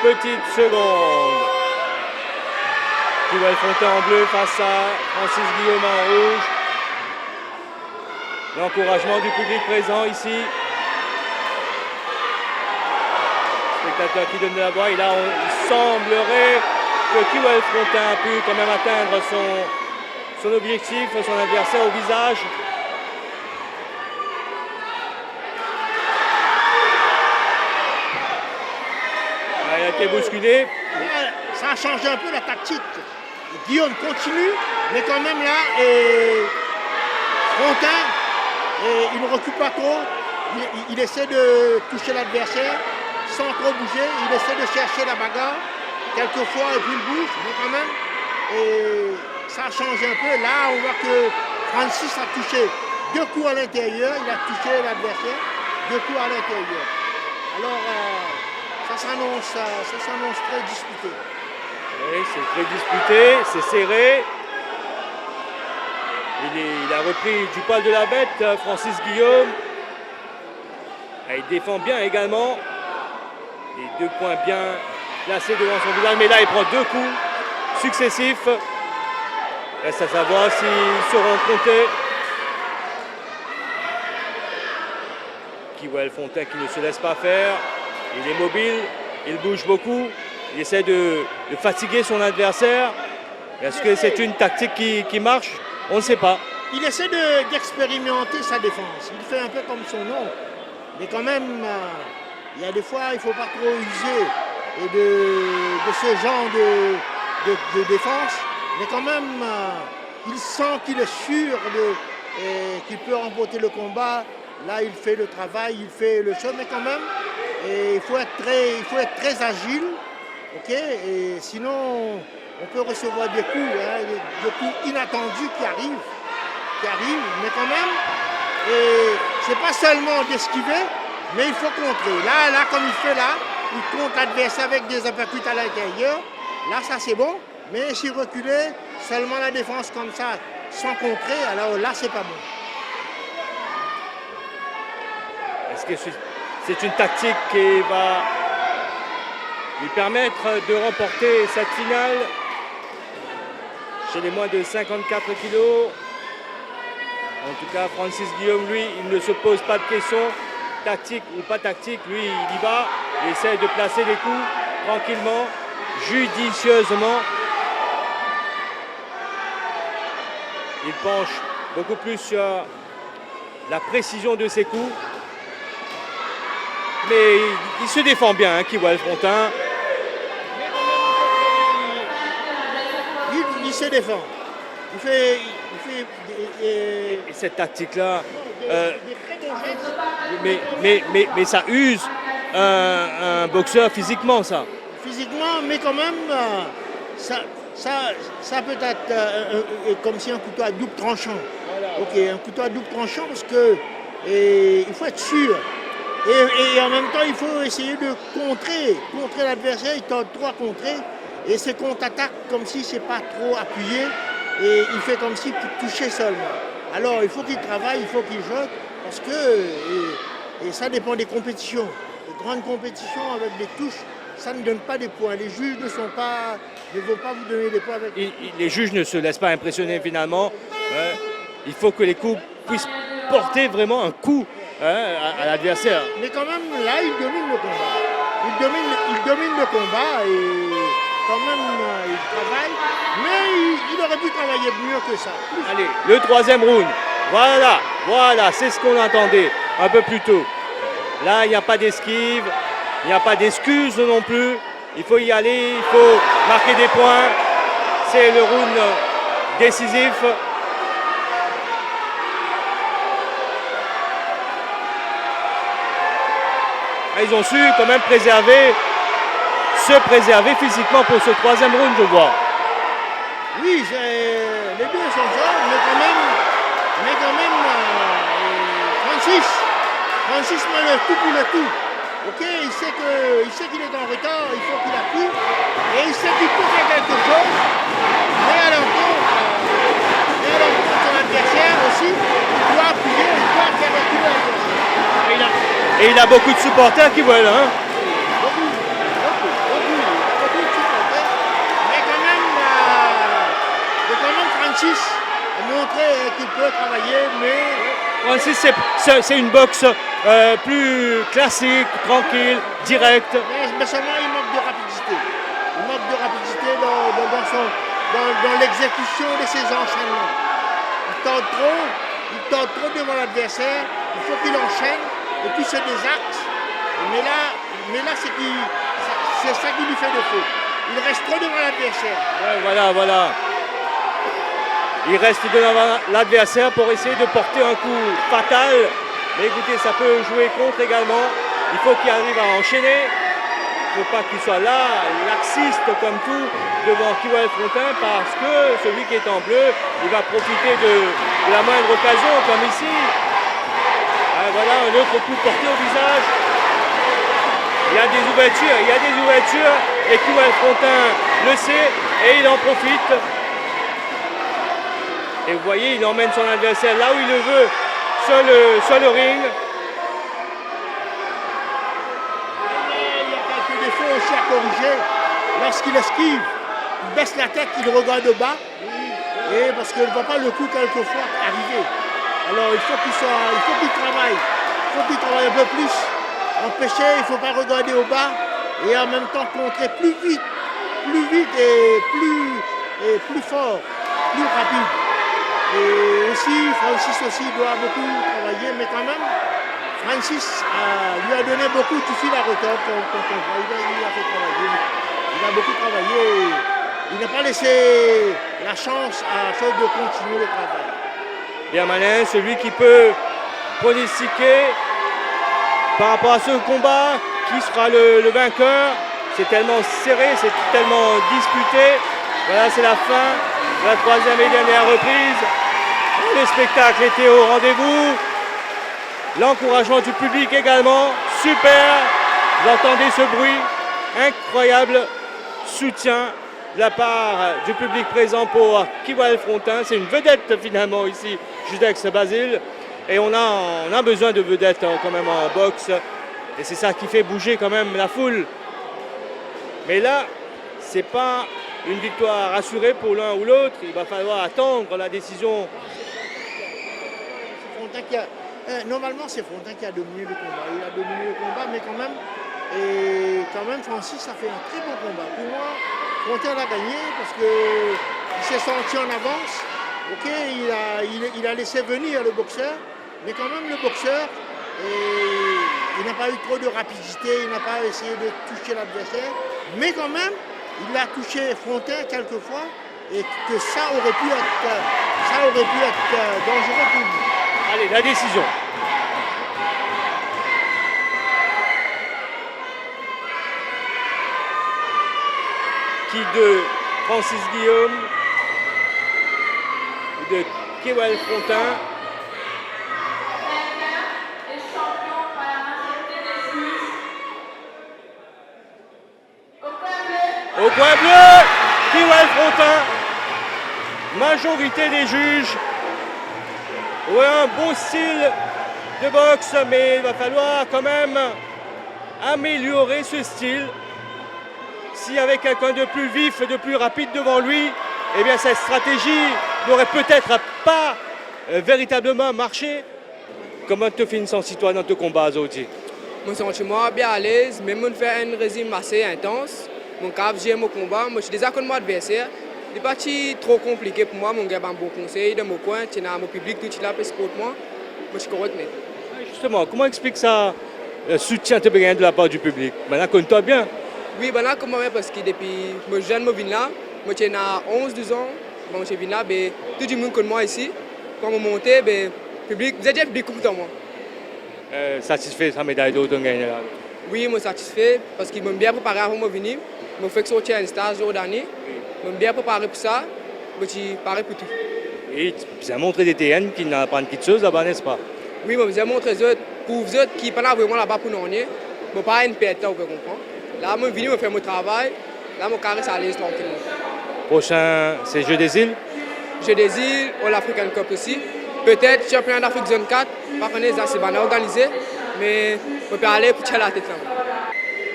petites secondes. Kiwel Frontin en bleu face à Francis Guillaume en rouge. L'encouragement du public présent ici. Spectateur qui donne de la voix. Et là, il semblerait que Kiwel Frontin a pu quand même atteindre son objectif, son adversaire au visage. Il a été bousculé. Ça a changé un peu la tactique. Guillaume continue, mais quand même là, Frontin, il ne recule pas trop. Il essaie de toucher l'adversaire sans trop bouger. Il essaie de chercher la bagarre quelquefois et puis il bouge, mais quand même. Ça a changé un peu. Là, on voit que Francis a touché 2 coups à l'intérieur. Il a touché l'adversaire 2 coups à l'intérieur. Alors, ça s'annonce très disputé. Oui, c'est très disputé, c'est serré. Il a repris du poil de la bête, Francis Guillaume. Et il défend bien également. Les 2 points bien placés devant son visage. Mais là, il prend 2 coups successifs. Reste à savoir s'ils seront comptés. Kiwel Frontin qui ne se laisse pas faire. Il est mobile, il bouge beaucoup. Il essaie de fatiguer son adversaire. Est-ce que c'est une tactique qui marche? On ne sait pas. Il essaie d'expérimenter sa défense. Il fait un peu comme son nom. Mais quand même, il y a des fois, il ne faut pas trop user et de ce genre de défense. Mais quand même, il sent qu'il est sûr qu'il peut remporter le combat. Là, il fait le travail, il fait le show. Mais quand même, il faut être très agile. Okay, et sinon, on peut recevoir des coups, des coups inattendus qui arrivent, mais quand même, c'est pas seulement d'esquiver, mais il faut contrer. Là, comme il fait là, il contre l'adversaire avec des uppercuts à l'intérieur. Là, ça c'est bon, mais s'il reculait, seulement la défense comme ça, sans contrer, alors là, c'est pas bon. Est-ce que c'est une tactique qui va lui permettre de remporter cette finale? chez les moins de 54 kilos. En tout cas, Francis Guillaume, lui, il ne se pose pas de questions, tactique ou pas tactique. Lui, il y va, il essaie de placer les coups tranquillement, judicieusement. Il penche beaucoup plus sur la précision de ses coups. Mais il se défend bien, hein, Kiwal Frontin. Il se défend. Il fait Et cette tactique-là, mais ça use un boxeur physiquement, ça. physiquement, mais quand même, ça peut être comme si un couteau à double tranchant. Ok, un couteau à double tranchant parce que il faut être sûr. Et en même temps, il faut essayer de contrer l'adversaire. Il tente trop à contrer et ses contre-attaques comme si c'est pas trop appuyé et il fait comme si pour toucher seulement. Alors il faut qu'il travaille, il faut qu'il joue parce que et ça dépend des compétitions. Les grandes compétitions avec des touches, ça ne donne pas des points. Les juges ne vont pas vous donner des points avec. Les juges ne se laissent pas impressionner finalement. Il faut que les coups puissent porter vraiment un coup à l'adversaire. Mais quand même, là, il domine le combat. Il domine le combat et quand même, il travaille. Mais il aurait pu travailler mieux que ça. Allez, le troisième round. Voilà, c'est ce qu'on attendait un peu plus tôt. Là, il n'y a pas d'esquive, il n'y a pas d'excuses non plus. Il faut y aller, il faut marquer des points. C'est le round décisif. Ils ont su quand même se préserver physiquement pour ce troisième round, je vois. Oui, les deux sont forts, mais quand même Francis met le tout pour le tout. Ok, il sait qu'il est en retard, il faut qu'il appuie, et il sait qu'il peut faire quelque chose, mais à l'encontre de son adversaire aussi, il doit appuyer, il doit faire reculer l'adversaire. Et il a beaucoup de supporters qui veulent, hein. Beaucoup de supporters, mais quand même Francis a montré qu'il peut travailler, mais... Francis, c'est une boxe plus classique, tranquille, directe. Mais seulement il manque de rapidité. Il manque de rapidité dans l'exécution de ses enchaînements. Il tente trop devant l'adversaire, il faut qu'il enchaîne, et puis c'est des axes. Mais là c'est ça qui lui fait défaut. Il reste trop devant l'adversaire. Ouais, voilà. Il reste devant l'adversaire pour essayer de porter un coup fatal. Mais écoutez, ça peut jouer contre également. Il faut qu'il arrive à enchaîner. Il ne faut pas qu'il soit là, laxiste comme tout, devant Kiwal Frontin, parce que celui qui est en bleu, il va profiter de la moindre occasion, comme ici. Voilà, un autre coup porté au visage. Il y a des ouvertures, et Kiwal Frontin le sait, et il en profite. Et vous voyez, il emmène son adversaire là où il le veut, sur le ring. Il y a quelques défauts aussi à corriger. Lorsqu'il esquive, il baisse la tête, il regarde bas. Et parce qu'il ne voit pas le coup quelquefois arriver. Alors il faut qu'il travaille. Il faut qu'il travaille un peu plus. Empêcher, il ne faut pas regarder au bas. Et en même temps contrer plus vite et plus fort, plus rapide. Et aussi, Francis aussi doit beaucoup travailler, mais quand même, Francis lui a donné beaucoup, tu suis la retombe quand on voit, il a fait travailler, il a beaucoup travaillé, il n'a pas laissé la chance à ceux de continuer le travail. Bien malin, celui qui peut pronostiquer par rapport à ce combat, qui sera le vainqueur. C'est tellement serré, c'est tellement disputé. Voilà, c'est la fin de la troisième et dernière reprise. Le spectacle était au rendez-vous. L'encouragement du public également. Super. Vous entendez ce bruit. Incroyable soutien de la part du public présent pour Kiwal Frontin. C'est une vedette finalement ici, Judex Basile. Et on a besoin de vedettes quand même en boxe. Et c'est ça qui fait bouger quand même la foule. Mais là, c'est pas une victoire assurée pour l'un ou l'autre. Il va falloir attendre la décision. Normalement, c'est Frontin qui a dominé le combat. Il a dominé le combat, mais quand même, Francis a fait un très bon combat. Pour moi, Frontin l'a gagné parce qu'il s'est senti en avance. Ok, il a laissé venir le boxeur, mais quand même le boxeur, il n'a pas eu trop de rapidité, il n'a pas essayé de toucher l'adversaire, mais quand même, il a touché Frontin quelquefois et que ça aurait pu être dangereux pour lui. Allez, la décision. Qui de Francis Guillaume ou de Kewell Frontin? Au coin bleu, Kewell Frontin. Majorité des juges. Ouais, un bon style de boxe, mais il va falloir quand même améliorer ce style. Si avec quelqu'un de plus vif et de plus rapide devant lui, eh bien cette stratégie n'aurait peut-être pas véritablement marché. Comment te finissant-tu toi dans ton combat, Zodi? Mon sentiment bien à l'aise, même mon fait un régime assez intense. Mon cap, j'aime au combat, moi je suis déjà contre mon adversaire. Il n'est pas trop compliqué pour moi, mon gars a un bon conseil dans mon coin, tu as mon public, tout là pour supporter moi. Moi je suis correct. Justement, comment explique ça, le soutien de bien de la part du public? Maintenant, connais-toi bien. Oui, maintenant comment parce que depuis que je suis jeune, je viens là, moi j'ai 11-12 ans, quand je viens là, tout le monde connaît moi ici. Quand je monte, le public, vous êtes déjà public content moi. Satisfait de sa médaille d'or de gagner là? Oui, je suis satisfait parce qu'ils m'ont bien préparé avant de venir. Je fais sortir un stage au dernier. Je suis bien préparé pour ça. Je suis préparé pour tout. Et tu as montré des TN qui n'ont pas de petite chose là-bas, n'est-ce pas? Oui, je vais montrer pour vous autres qui ne sont pas vraiment là-bas pour nous. Je ne suis pas une perte, vous comprenez. Là, je suis venu faire mon travail. Là, je carré à l'aise tranquillement. Prochain, c'est Jeux des îles? Jeux des îles, All African Cup aussi. Peut-être championnat d'Afrique zone 4. Par contre, c'est bien organisé. Mais on peut aller pour tirer la tête là.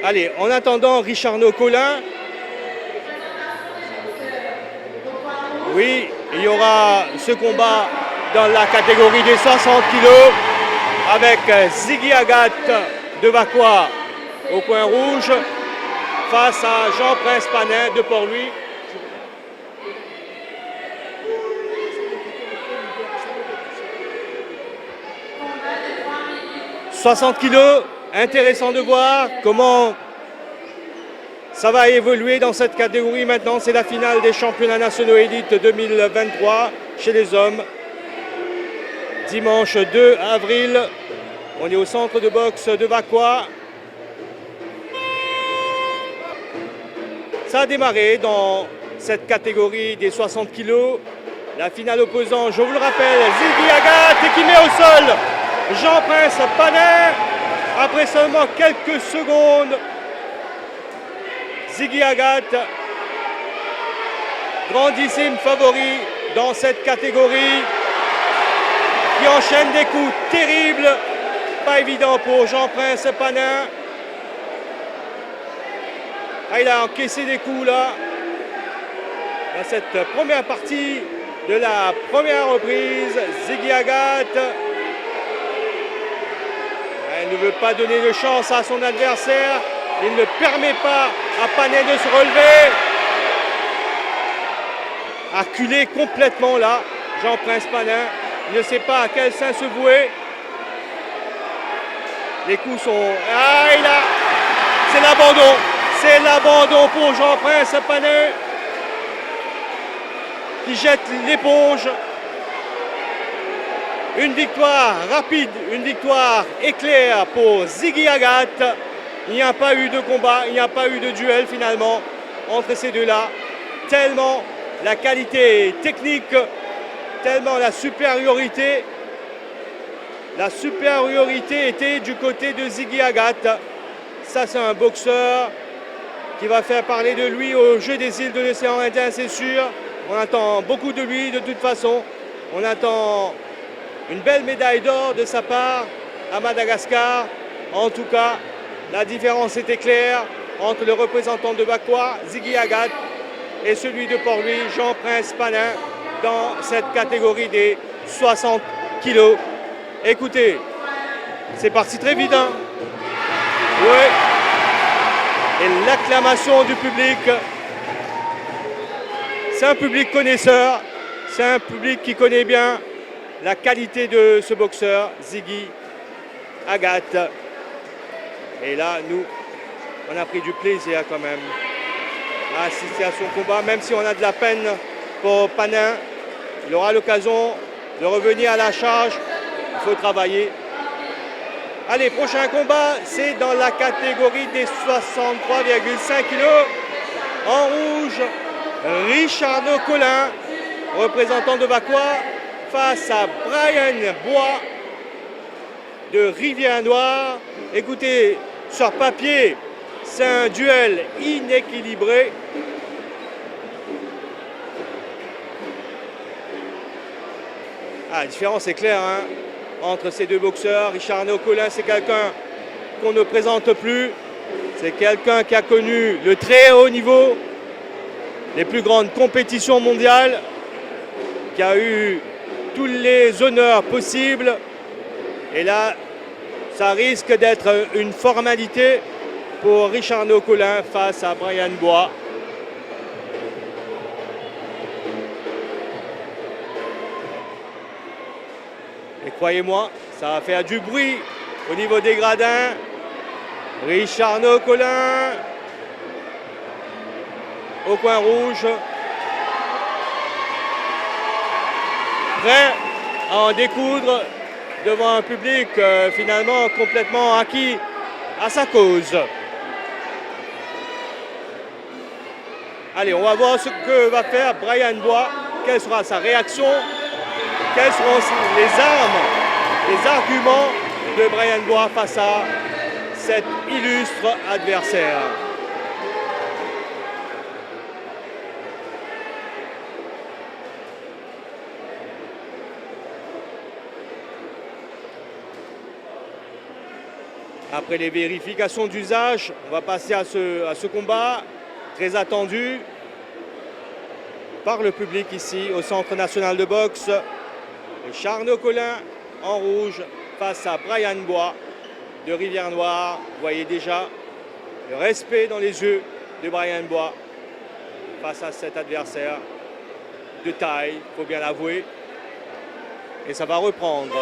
Allez, en attendant, Richard Nocolin. Oui, il y aura ce combat dans la catégorie des 60 kg avec Ziggy Agathe de Vacquois au coin rouge face à Jean-Prince Panin de Port-Louis. « 60 kilos, intéressant de voir comment ça va évoluer dans cette catégorie maintenant. C'est la finale des championnats nationaux élites 2023 chez les hommes. Dimanche 2 avril, on est au centre de boxe de Vacquois. Ça a démarré dans cette catégorie des 60 kilos. La finale opposant, je vous le rappelle, Ziggy Agathe qui met au sol Jean-Prince Panin. Après seulement quelques secondes, Ziggy Agathe, grandissime favori dans cette catégorie, qui enchaîne des coups terribles. Pas évident pour Jean-Prince Panin. Ah, il a encaissé des coups là, dans cette première partie de la première reprise. Ziggy Agathe. Il ne veut pas donner de chance à son adversaire. Il ne permet pas à Panin de se relever. Acculé complètement là, Jean-Prince Panin. Il ne sait pas à quel sein se vouer. Les coups sont... Ah, c'est l'abandon. C'est l'abandon pour Jean-Prince Panin qui jette l'éponge. Une victoire rapide, une victoire éclair pour Ziggy Agathe. Il n'y a pas eu de combat, il n'y a pas eu de duel finalement entre ces deux-là. Tellement la qualité technique, tellement la supériorité était du côté de Ziggy Agathe. Ça, c'est un boxeur qui va faire parler de lui aux Jeux des îles de l'océan Indien, c'est sûr. On attend beaucoup de lui de toute façon. On attend une belle médaille d'or de sa part à Madagascar. En tout cas, la différence était claire entre le représentant de Vacquois, Ziggy Agathe, et celui de Port-Louis, Jean-Prince Panin, dans cette catégorie des 60 kilos. Écoutez, c'est parti très vite. Hein. Oui. Et l'acclamation du public. C'est un public connaisseur, c'est un public qui connaît bien la qualité de ce boxeur, Ziggy Agathe. Et là, nous, on a pris du plaisir quand même à assister à son combat, même si on a de la peine pour Panin. Il aura l'occasion de revenir à la charge. Il faut travailler. Allez, prochain combat, c'est dans la catégorie des 63,5 kg. En rouge, Richardo Collin, représentant de Vacois, face à Brian Bois de Rivière-Noire. Écoutez, sur papier, c'est un duel inéquilibré. Ah, la différence est claire hein, entre ces deux boxeurs. Richardo Collin, c'est quelqu'un qu'on ne présente plus. C'est quelqu'un qui a connu le très haut niveau, les plus grandes compétitions mondiales, qui a eu tous les honneurs possibles. Et là, ça risque d'être une formalité pour Richardo Collin face à Brian Bois. Et croyez-moi, ça va faire du bruit au niveau des gradins. Richardo Collin au coin rouge. Prêt à en découdre devant un public finalement complètement acquis à sa cause. Allez, on va voir ce que va faire Brian Bois. Quelle sera sa réaction? Quelles seront les armes, les arguments de Brian Bois face à cet illustre adversaire? Après les vérifications d'usage, on va passer à ce combat très attendu par le public ici au Centre national de boxe. Richardo Collin en rouge face à Brian Bois de Rivière-Noire. Vous voyez déjà le respect dans les yeux de Brian Bois face à cet adversaire de taille, il faut bien l'avouer. Et ça va reprendre.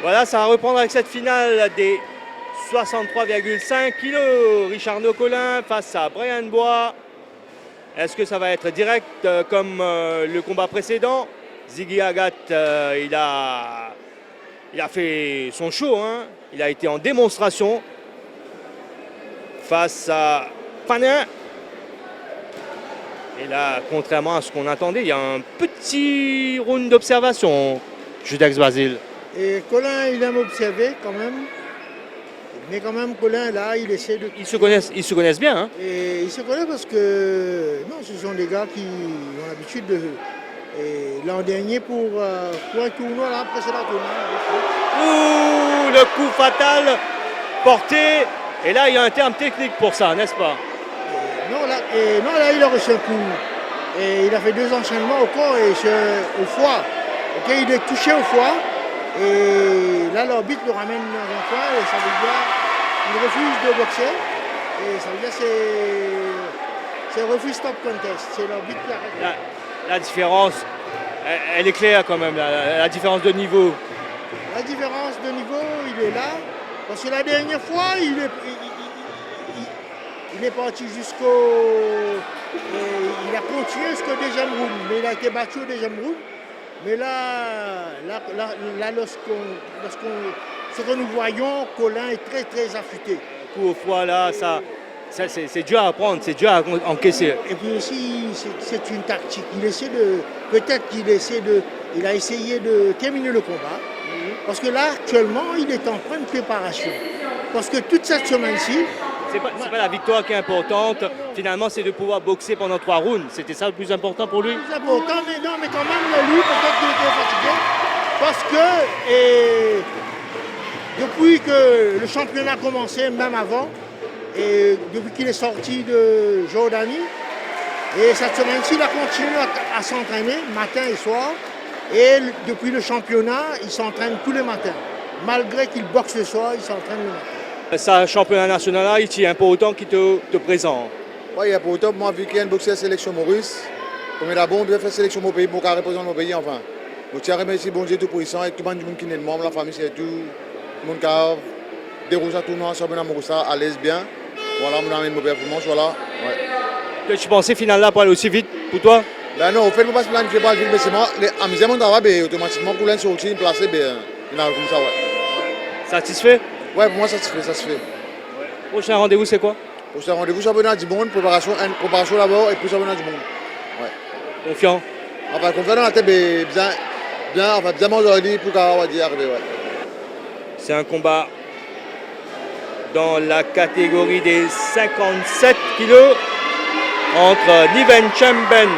Voilà, ça va reprendre avec cette finale des 63,5 kg. Richardo Collin face à Brian Bois. Est-ce que ça va être direct comme le combat précédent? Ziggy Agathe, il a fait son show. Hein. Il a été en démonstration face à Panin. Et là, contrairement à ce qu'on attendait, il y a un petit round d'observation, Judex Basile. Et Collin, il aime observer quand même. Mais quand même, Collin, là, il essaie de... Ils se connaissent bien. Hein. Et ils se connaissent parce que... Non, ce sont des gars qui ont l'habitude de... L'an dernier, pour un tournoi, là, précédent tournoi. Ouh, le coup fatal porté. Et là, il y a un terme technique pour ça, n'est-ce pas? Non, là, il a reçu un coup. Et il a fait 2 enchaînements au corps et au foie. Okay, il est touché au foie. Et là, l'arbitre le ramène dans un coin et ça veut dire qu'il refuse de boxer. Et ça veut dire que c'est refuse stop contest. C'est l'arbitre qui arrête. La différence, elle est claire quand même, la différence de niveau. La différence de niveau, il est là. Parce que la dernière fois, il est parti jusqu'au... Il a continué jusqu'au deuxième round. Mais il a été battu au deuxième round. Mais là ce que nous voyons, Collin est très très affûté. Coup au foie là, c'est dur à apprendre, c'est dur à encaisser. Et puis aussi, c'est une tactique. Il a essayé de terminer le combat. Parce que là, actuellement, il est en pleine préparation. Parce que toute cette semaine-ci... C'est pas la victoire qui est importante, finalement c'est de pouvoir boxer pendant 3 rounds. C'était ça le plus important pour lui? Le plus important, mais quand même, lui, peut-être qu'il était fatigué. Parce que depuis que le championnat a commencé, même avant, et depuis qu'il est sorti de Jordanie. Et cette semaine-ci, il a continué à s'entraîner matin et soir. Et depuis le championnat, il s'entraîne tous les matins. Malgré qu'il boxe le soir, il s'entraîne le matin. Ça, championnat national, là, il tient pas autant qu'il te présente. Oui, il y a pas autant. Moi, vu qu'il y a une boxe à la sélection Maurice, comme il a bon, bien fait sélection mon pays, pour qu'il représente mon pays, enfin. Donc, tiens, remercie bon Dieu tout puissant et tout le monde qui est de moi, la famille, c'est tout. Le monde qui a déroulé tout le championnat Maurice à l'aise bien. Voilà, on a une bonne performance, voilà. Ouais. Tu pensais final là pour aller aussi vite pour toi? Ben non, au fait, je ne peux pas planifier pas le film, mais c'est moi, à mes mon travail, automatiquement, pour l'un sortir, placer, il a comme ça, ouais. Satisfait? Ouais, pour moi, ça se fait, ça se fait. Prochain rendez-vous, c'est quoi? Prochain rendez-vous, championnat du monde, préparation d'abord, et puis championnat du monde. Ouais. Confiant? Enfin, confiant dans la tête, mais bien manger pour arriver, ouais. C'est un combat dans la catégorie des 57 kilos entre Niven Chemben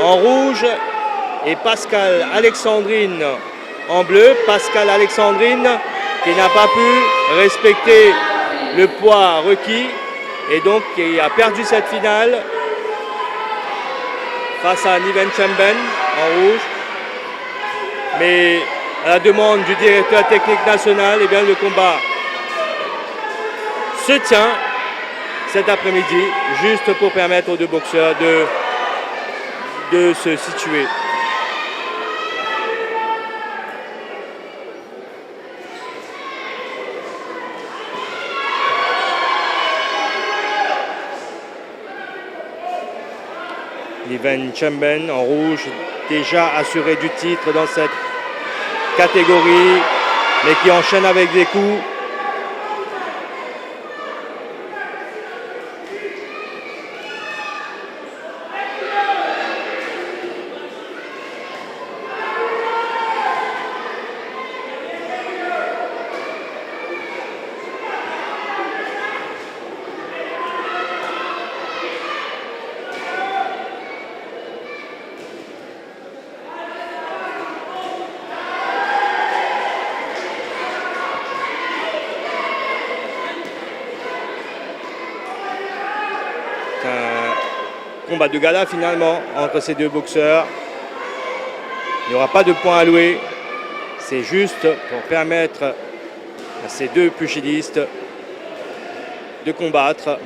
en rouge et Pascal Alexandrine en bleu. Pascal Alexandrine qui n'a pas pu respecter le poids requis et donc qui a perdu cette finale face à Niven Chemben en rouge. Mais à la demande du directeur technique national, eh bien, le combat se tient cet après-midi, juste pour permettre aux deux boxeurs de se situer. Niven Chemben en rouge, déjà assuré du titre dans cette catégorie, mais qui enchaîne avec des coups. Combat de gala finalement entre ces deux boxeurs. Il n'y aura pas de points alloués. C'est juste pour permettre à ces deux pugilistes de combattre.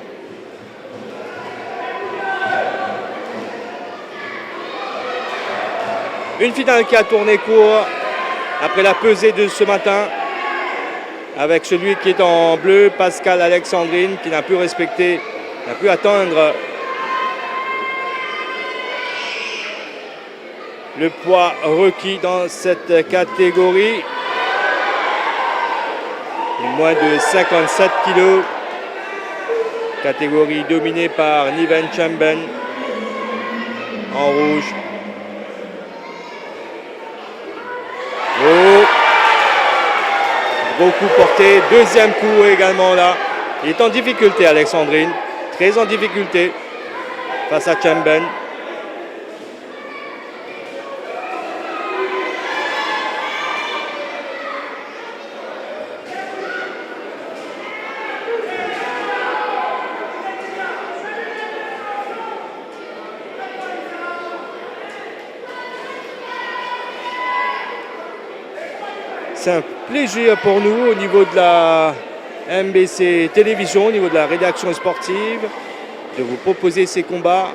Une finale qui a tourné court après la pesée de ce matin avec celui qui est en bleu, Pascal Alexandrine, qui n'a pu respecter, n'a pu atteindre le poids requis dans cette catégorie. Et moins de 57 kg. Catégorie dominée par Niven Chemben en rouge. Oh, gros coup porté. Deuxième coup également là. Il est en difficulté, Alexandrine. Très en difficulté face à Chemben. C'est un plaisir pour nous au niveau de la MBC Télévision, au niveau de la rédaction sportive, de vous proposer ces combats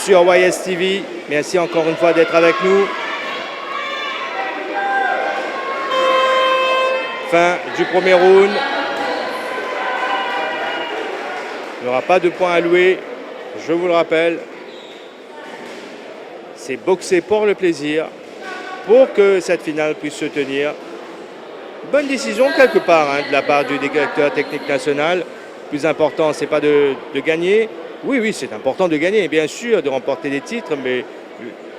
sur YS TV. Merci encore une fois d'être avec nous. Fin du premier round. Il n'y aura pas de points alloués, je vous le rappelle. C'est boxer pour le plaisir, pour que cette finale puisse se tenir. Bonne décision quelque part de la part du directeur technique national. Le plus important, ce n'est pas de gagner. Oui, c'est important de gagner, bien sûr, de remporter des titres, mais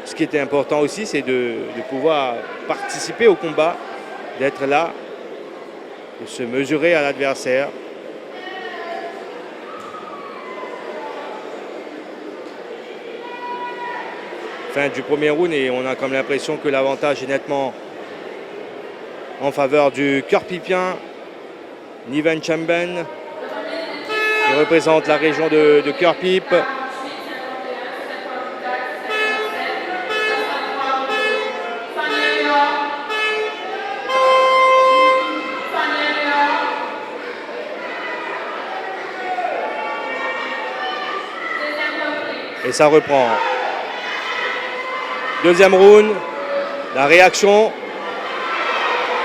ce qui était important aussi, c'est de pouvoir participer au combat, d'être là, de se mesurer à l'adversaire. Fin du premier round et on a comme l'impression que l'avantage est nettement en faveur du cœur pipien, Niven Chamben, qui représente la région de cœur pipe. Et ça reprend. Deuxième round, la réaction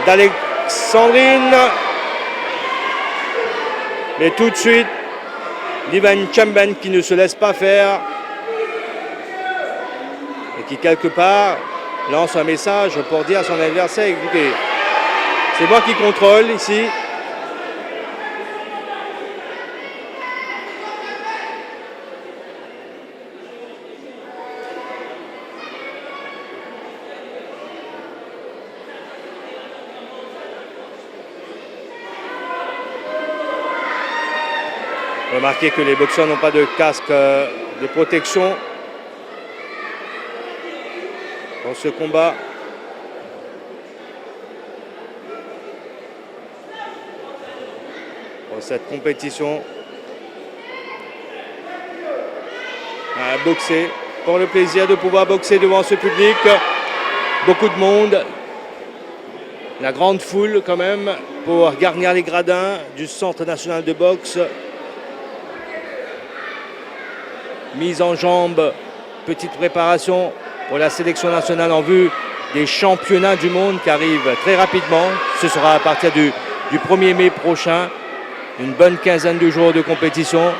d'Alexandrine. Mais tout de suite, Niven Chamben qui ne se laisse pas faire et qui quelque part lance un message pour dire à son adversaire, écoutez, c'est moi qui contrôle ici. Remarquez que les boxeurs n'ont pas de casque de protection dans ce combat. Pour cette compétition. Boxer, pour le plaisir de pouvoir boxer devant ce public. Beaucoup de monde. La grande foule quand même pour garnir les gradins du Centre national de boxe. Mise en jambe, petite préparation pour la sélection nationale en vue des championnats du monde qui arrivent très rapidement. Ce sera à partir du 1er mai prochain. Une bonne quinzaine de jours de compétition.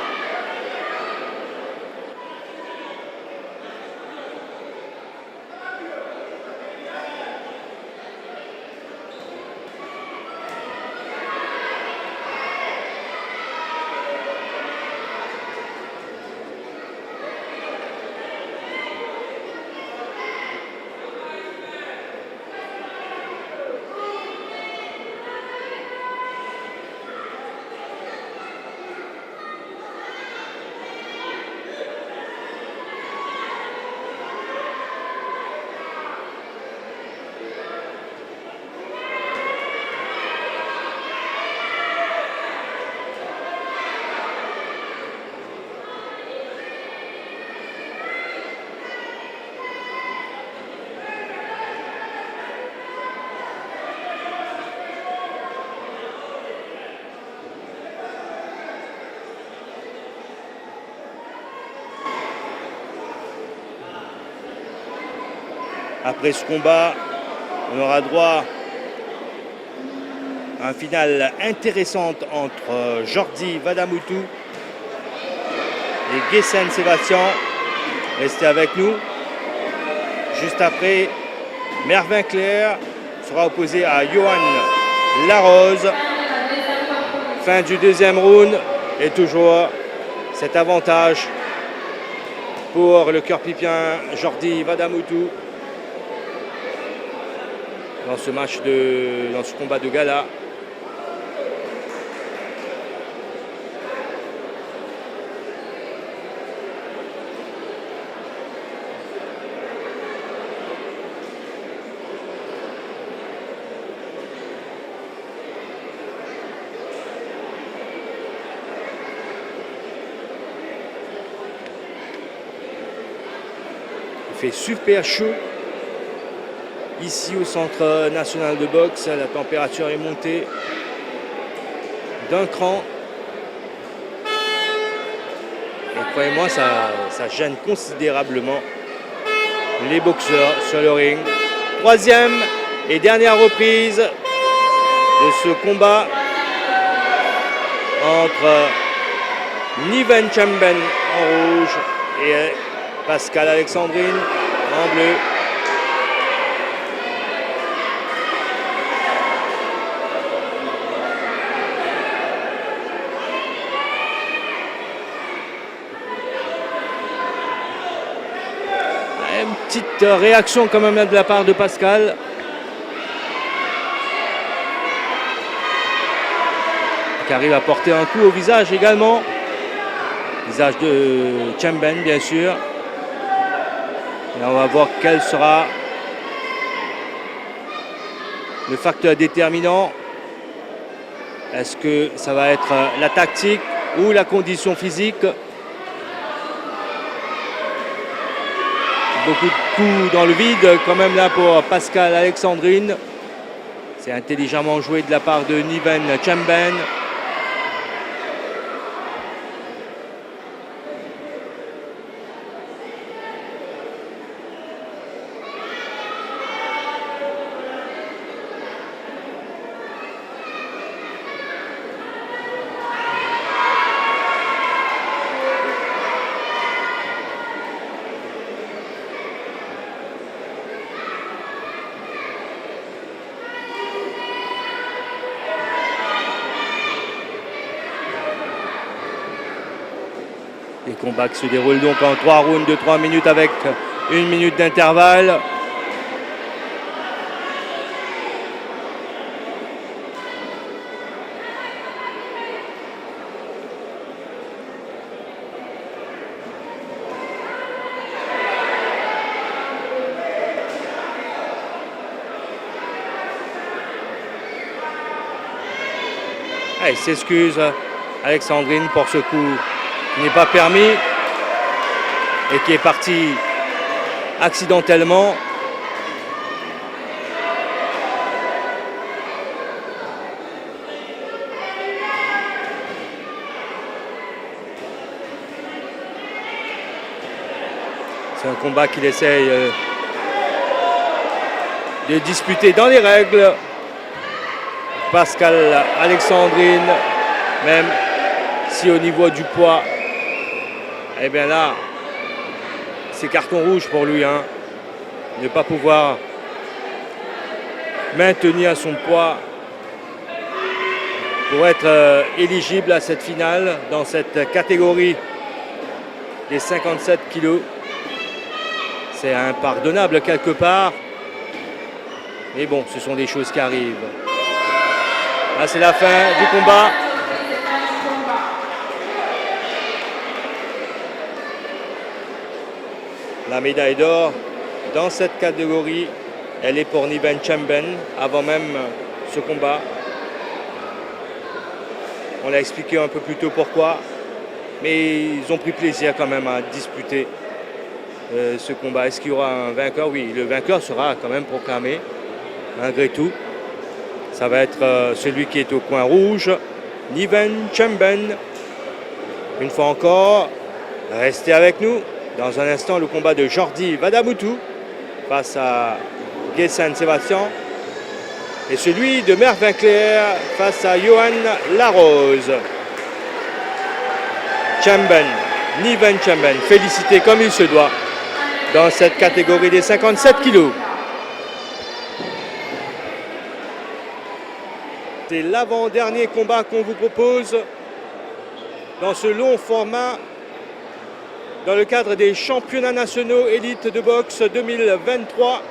Après ce combat, on aura droit à une finale intéressante entre Jordi Vadamoutou et Guessen Sébastien. Restez avec nous. Juste après, Mervyn Claire sera opposé à Johan Larose. Fin du deuxième round et toujours cet avantage pour le cœur pipien Jordi Vadamoutou. Dans ce combat de gala. Il fait super chaud. Ici au Centre national de boxe, la température est montée d'un cran. Et croyez-moi, ça gêne considérablement les boxeurs sur le ring. Troisième et dernière reprise de ce combat entre Niven Chamben en rouge et Pascal Alexandrine en bleu. Petite réaction quand même de la part de Pascal. Qui arrive à porter un coup au visage également. Visage de Chamben bien sûr. Et on va voir quelle sera le facteur déterminant. Est-ce que ça va être la tactique ou la condition physique? Beaucoup de coups dans le vide quand même là pour Pascal Alexandrine. C'est intelligemment joué de la part de Niven Chamben. Les combats qui se déroulent donc en 3 rounds de 3 minutes avec 1 minute d'intervalle. Il s'excuse Alexandrine pour ce coup qui n'est pas permis et qui est parti accidentellement. C'est un combat qu'il essaye de disputer dans les règles. Pascal Alexandrine, même si au niveau du poids, eh bien là, c'est carton rouge pour lui. Ne pas pouvoir maintenir son poids pour être éligible à cette finale dans cette catégorie des 57 kilos. C'est impardonnable quelque part. Mais bon, ce sont des choses qui arrivent. Là, c'est la fin du combat. La médaille d'or dans cette catégorie, elle est pour Niven Chamben avant même ce combat. On l'a expliqué un peu plus tôt pourquoi, mais ils ont pris plaisir quand même à disputer ce combat. Est-ce qu'il y aura un vainqueur? Oui, le vainqueur sera quand même proclamé, malgré tout. Ça va être celui qui est au coin rouge, Niven Chamben. Une fois encore, restez avec nous. Dans un instant, le combat de Jordi Vadamoutou face à Guessan Sébastien. Et celui de Mervyn Clair face à Johan Larose. Chamben, Niven Chamben, félicité comme il se doit dans cette catégorie des 57 kilos. C'est l'avant-dernier combat qu'on vous propose dans ce long format dans le cadre des championnats nationaux élites de boxe 2023.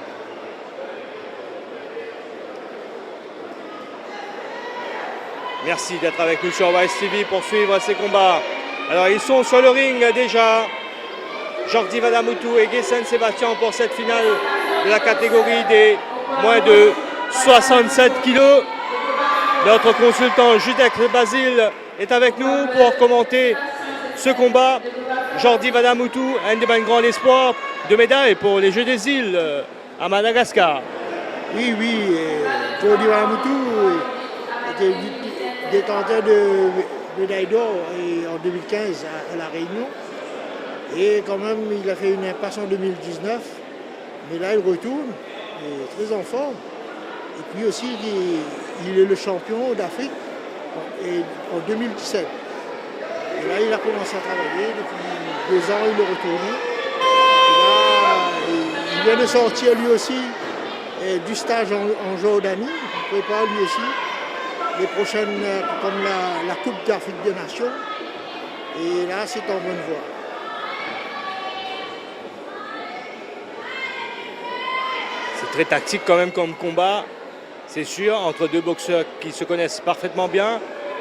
Merci d'être avec nous sur YSTV pour suivre ces combats. Alors ils sont sur le ring déjà. Jordi Vadamoutou et Guessan Sébastien pour cette finale de la catégorie des moins de 67 kilos. Notre consultant Judek Basile est avec nous pour commenter ce combat. Jordi Vadamoutou, un des grands espoirs de médaille pour les Jeux des îles à Madagascar. Oui, Jordi Vadamoutou était détenteur de médaille d'or en 2015 à La Réunion. Et quand même, il a fait une impasse en 2019. Mais là, il retourne, il est très en forme. Et puis aussi, il est le champion d'Afrique en 2017. Et là, il a commencé à travailler. Depuis 2 ans, il est retourné. Et là, il vient de sortir lui aussi du stage en Jordanie. Il prépare lui aussi les prochaines, comme la Coupe d'Afrique des Nations. Et là, c'est en bonne voie. C'est très tactique quand même comme combat. C'est sûr, entre deux boxeurs qui se connaissent parfaitement bien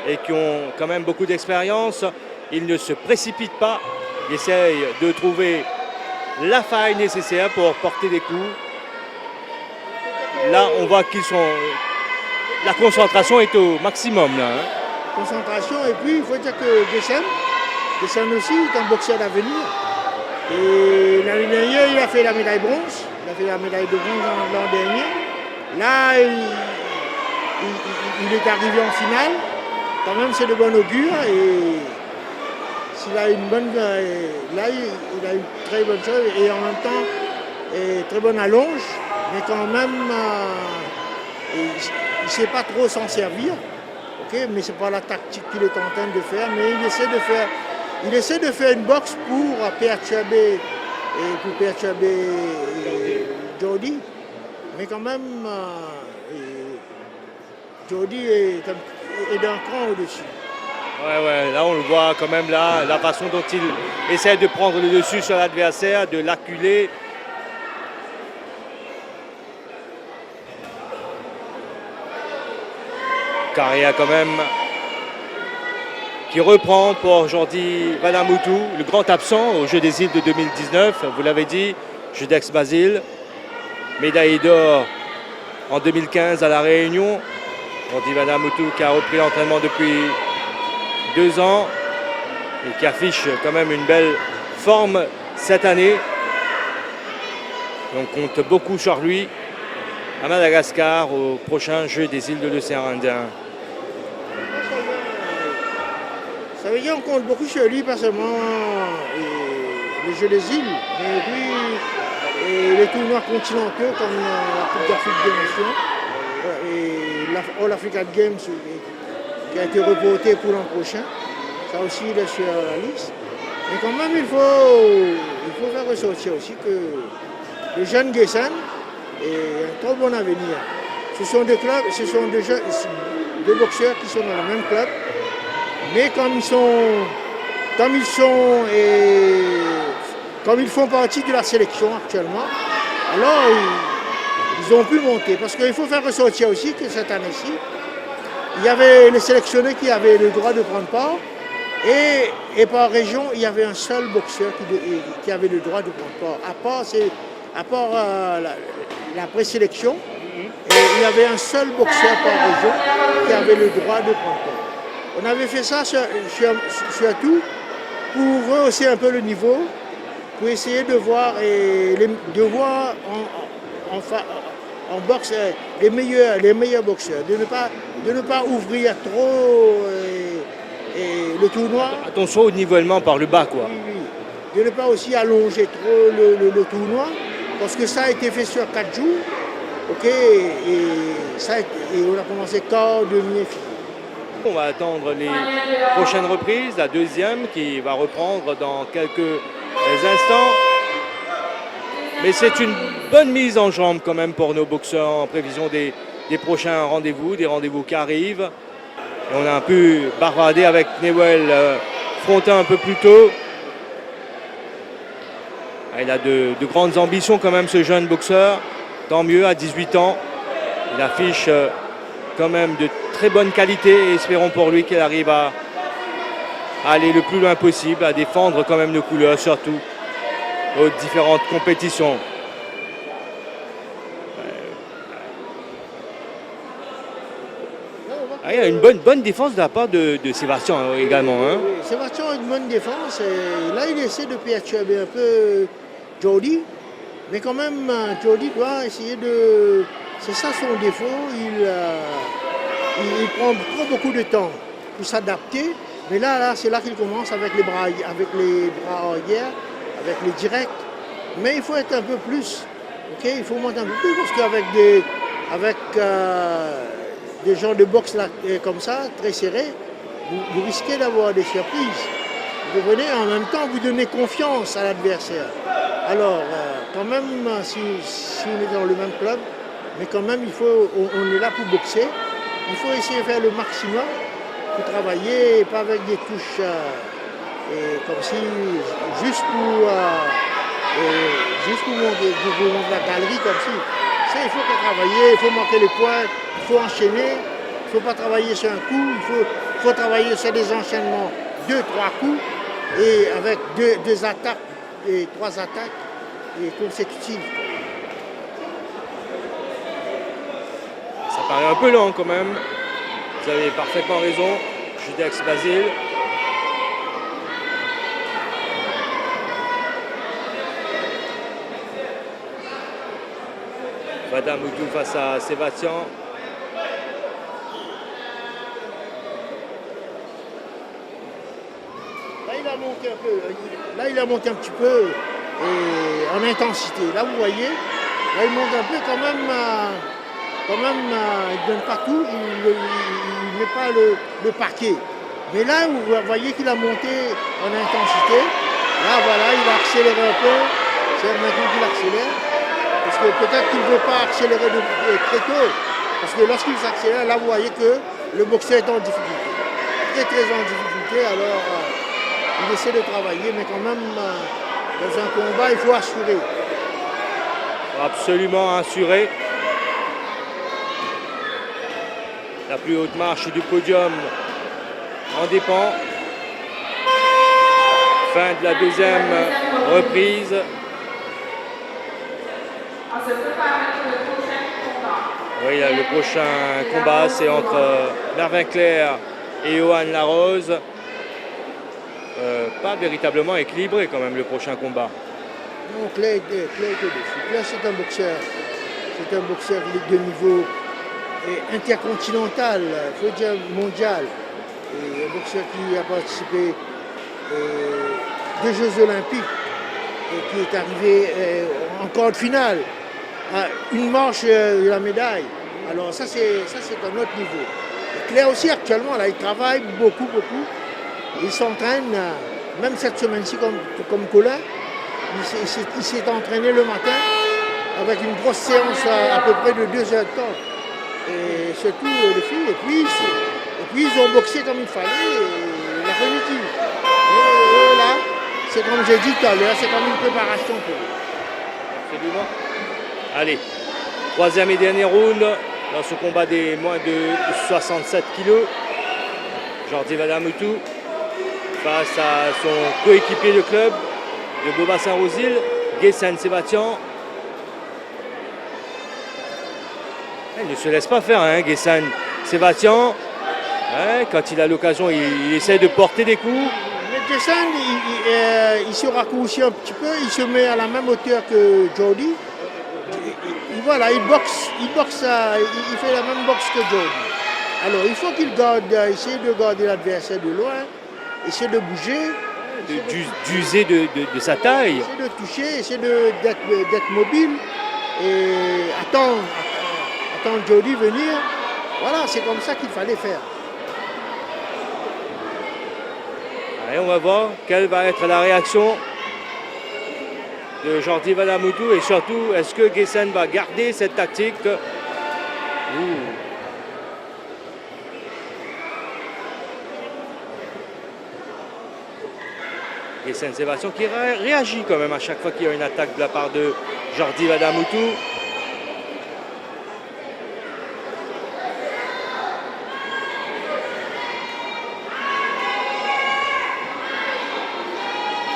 et qui ont quand même beaucoup d'expérience. Ils ne se précipitent pas. Ils essayent de trouver la faille nécessaire pour porter des coups. là, on voit qu'ils sont... La concentration est au maximum, là. Hein. Concentration, et puis il faut dire que Gessan aussi est un boxeur d'avenir. Et l'année dernière, il a fait la médaille bronze. Il a fait la médaille de bronze l'an dernier. Là, il est arrivé en finale. Quand même, c'est de bon augure. Et s'il a une bonne... Là, il a une très bonne chose. Et en même temps, très bonne allonge. Mais quand même, il ne sait pas trop s'en servir. Okay, mais ce n'est pas la tactique qu'il est en train de faire. Mais il essaie de faire une boxe pour perturber Jody. Mais quand même, Jody est d'un cran au-dessus. Ouais, là on le voit quand même là, la façon dont il essaie de prendre le dessus sur l'adversaire, de l'acculer. Carrière quand même qui reprend pour Jordi Vanamoutou, le grand absent au Jeux des îles de 2019, vous l'avez dit, Jeux d'Aix-Basile, médaille d'or en 2015 à La Réunion. Jordi Vanamoutou qui a repris l'entraînement depuis 2 ans et qui affiche quand même une belle forme cette année. On compte beaucoup sur lui à Madagascar au prochain Jeux des îles de l'océan Indien. Ça veut dire qu'on compte beaucoup sur lui, pas seulement les Jeux des îles, mais puis les tournois continentaux comme la Coupe d'Afrique des Nations et l'All African Games qui a été reporté pour l'an prochain. Ça aussi, il est sur la liste. Mais quand même, il faut faire ressortir aussi que le jeune Gessan a un trop bon avenir. Ce sont deux clubs, ce sont deux boxeurs qui sont dans le même club. Mais comme ils font partie de la sélection actuellement, alors ils ont pu monter. Parce qu'il faut faire ressortir aussi que cette année-ci, il y avait les sélectionnés qui avaient le droit de prendre part. Et par région, il y avait un seul boxeur qui avait le droit de prendre part. À part la présélection, et il y avait un seul boxeur par région qui avait le droit de prendre part. On avait fait ça surtout pour rehausser un peu le niveau, pour essayer de voir, en boxe les meilleurs boxeurs, de ne pas ouvrir trop le tournoi. Attention au nivellement par le bas, quoi. Oui. De ne pas aussi allonger trop le tournoi, parce que ça a été fait sur 4 jours, ok, et on a commencé quart, demi et finale. On va attendre les prochaines reprises, la deuxième qui va reprendre dans quelques instants. Mais c'est une bonne mise en jambe quand même pour nos boxeurs en prévision des prochains rendez-vous, des rendez-vous qui arrivent. Et on a un peu bavardé avec Newell Frontin un peu plus tôt. Il a de grandes ambitions quand même ce jeune boxeur. Tant mieux, à 18 ans. Il affiche quand même de très bonne qualité et espérons pour lui qu'il arrive à aller le plus loin possible, à défendre quand même nos couleurs, surtout aux différentes compétitions. Il y a une bonne défense de la part de Sébastien également. Hein. Sébastien a une bonne défense. Et là, il essaie de perturber un peu Jody. Mais quand même, Jody doit essayer de... C'est ça son défaut. Il prend beaucoup de temps pour s'adapter. Mais là c'est là qu'il commence avec les bras arrière, avec les directs. Mais il faut être un peu plus. Okay? Il faut monter un peu plus parce qu'avec des gens de boxe là, comme ça, très serrés, vous risquez d'avoir des surprises. Vous venez en même temps, vous donnez confiance à l'adversaire. Alors, quand même, si on est dans le même club, mais quand même, on est là pour boxer. Il faut essayer de faire le maximum pour travailler, et pas avec des touches comme si, juste pour monter la galerie comme si. Il faut travailler, il faut marquer les points, il faut enchaîner, il ne faut pas travailler sur un coup, il faut travailler sur des enchaînements, 2-3 coups, et avec 2 attaques et 3 attaques consécutives. paraît un peu lent quand même. Vous avez parfaitement raison. Judex Basile. Vadamoutou face à Sébastien. Là, il a monté un peu. Là, il a monté un petit peu en intensité. Là, vous voyez, là, il monte un peu quand même. Il ne donne pas tout, il ne met pas le paquet. Mais là, vous voyez qu'il a monté en intensité. Là, voilà, il a accéléré un peu. C'est maintenant qu'il accélère. Parce que peut-être qu'il ne veut pas accélérer très tôt. Parce que lorsqu'il s'accélère, là, vous voyez que le boxeur est en difficulté. Il est très en difficulté, alors il essaie de travailler, mais quand même, dans un combat, il faut assurer. Absolument assuré. La plus haute marche du podium en dépend. Fin de la deuxième reprise. Oui, le prochain combat, c'est entre Mervyn Clair et Johan Larose. Pas véritablement équilibré quand même le prochain combat. Non, Clair est dessus. Clair, c'est un boxeur. C'est un boxeur de niveau intercontinental, il faut dire mondial. Et un boxeur qui a participé aux Jeux Olympiques et qui est arrivé en quart de finale, à une marche de la médaille. Alors ça c'est un autre niveau. Et Clair aussi actuellement, là, il travaille beaucoup. Il s'entraîne, même cette semaine-ci comme Colin, il s'est entraîné le matin avec une grosse séance à peu près de 2 heures de temps. Et surtout les filles, et puis ils ont boxé comme il fallait l'après-midi. Et là, c'est comme j'ai dit tout à l'heure, c'est comme une préparation pour eux. Absolument. Allez, troisième et dernier round dans ce combat des moins de 67 kilos. Jordi Vadamoutou face à son coéquipier de club de Beaubassin-Rosil, Guessane Sébastien. Il ne se laisse pas faire, hein, Guessane Sébastien. Quand il a l'occasion, il essaie de porter des coups. Mais Guessane, il se raccourcit un petit peu, il se met à la même hauteur que Jordi. Voilà, il boxe, il fait la même boxe que Jordi. Alors il faut qu'il essaie de garder l'adversaire de loin, essayer de bouger. D'user de sa taille. Essayer de toucher, essayer d'être mobile et attendre Jordi venir. Voilà, c'est comme ça qu'il fallait faire. Allez, on va voir quelle va être la réaction de Jordi Vadamoutou et surtout, est-ce que Guessane va garder cette tactique? Guessane Sébastien qui réagit quand même à chaque fois qu'il y a une attaque de la part de Jordi Vadamoutou.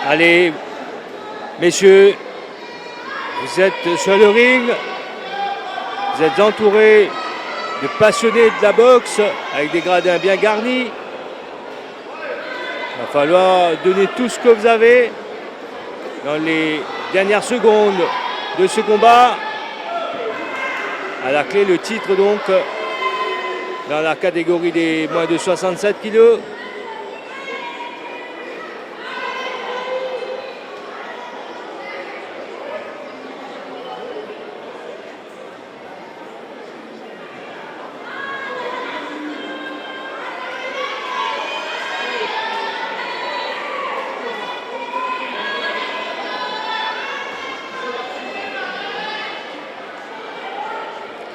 Allez, messieurs, vous êtes sur le ring, vous êtes entourés de passionnés de la boxe avec des gradins bien garnis. Il va falloir donner tout ce que vous avez dans les dernières secondes de ce combat. À la clé, le titre donc dans la catégorie des moins de 67 kilos.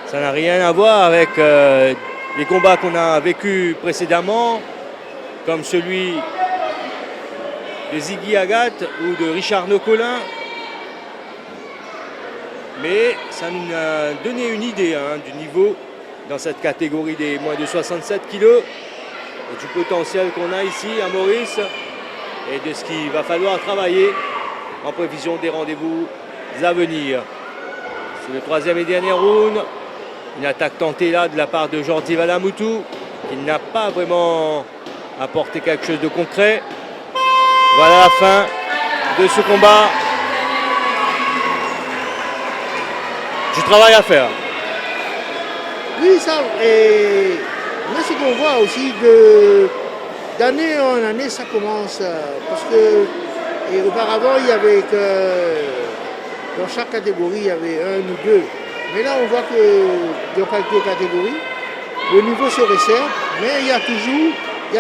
Ça n'a rien à voir avec les combats qu'on a vécus précédemment, comme celui de Ziggy Agathe ou de Richard Nocolin. Mais ça nous a donné une idée du niveau dans cette catégorie des moins de 67 kilos, et du potentiel qu'on a ici à Maurice et de ce qu'il va falloir travailler en prévision des rendez-vous à venir. C'est le troisième et dernier round. Une attaque tentée là de la part de Jordi Vadamoutou, qui n'a pas vraiment apporté quelque chose de concret. Voilà la fin de ce combat. Du travail à faire. Oui, ça, et là, ce qu'on voit aussi, d'année en année, ça commence, parce que et auparavant, il y avait que, dans chaque catégorie, il y avait un ou deux. Mais là, on voit que dans quelques catégories, le niveau se resserre, mais il y a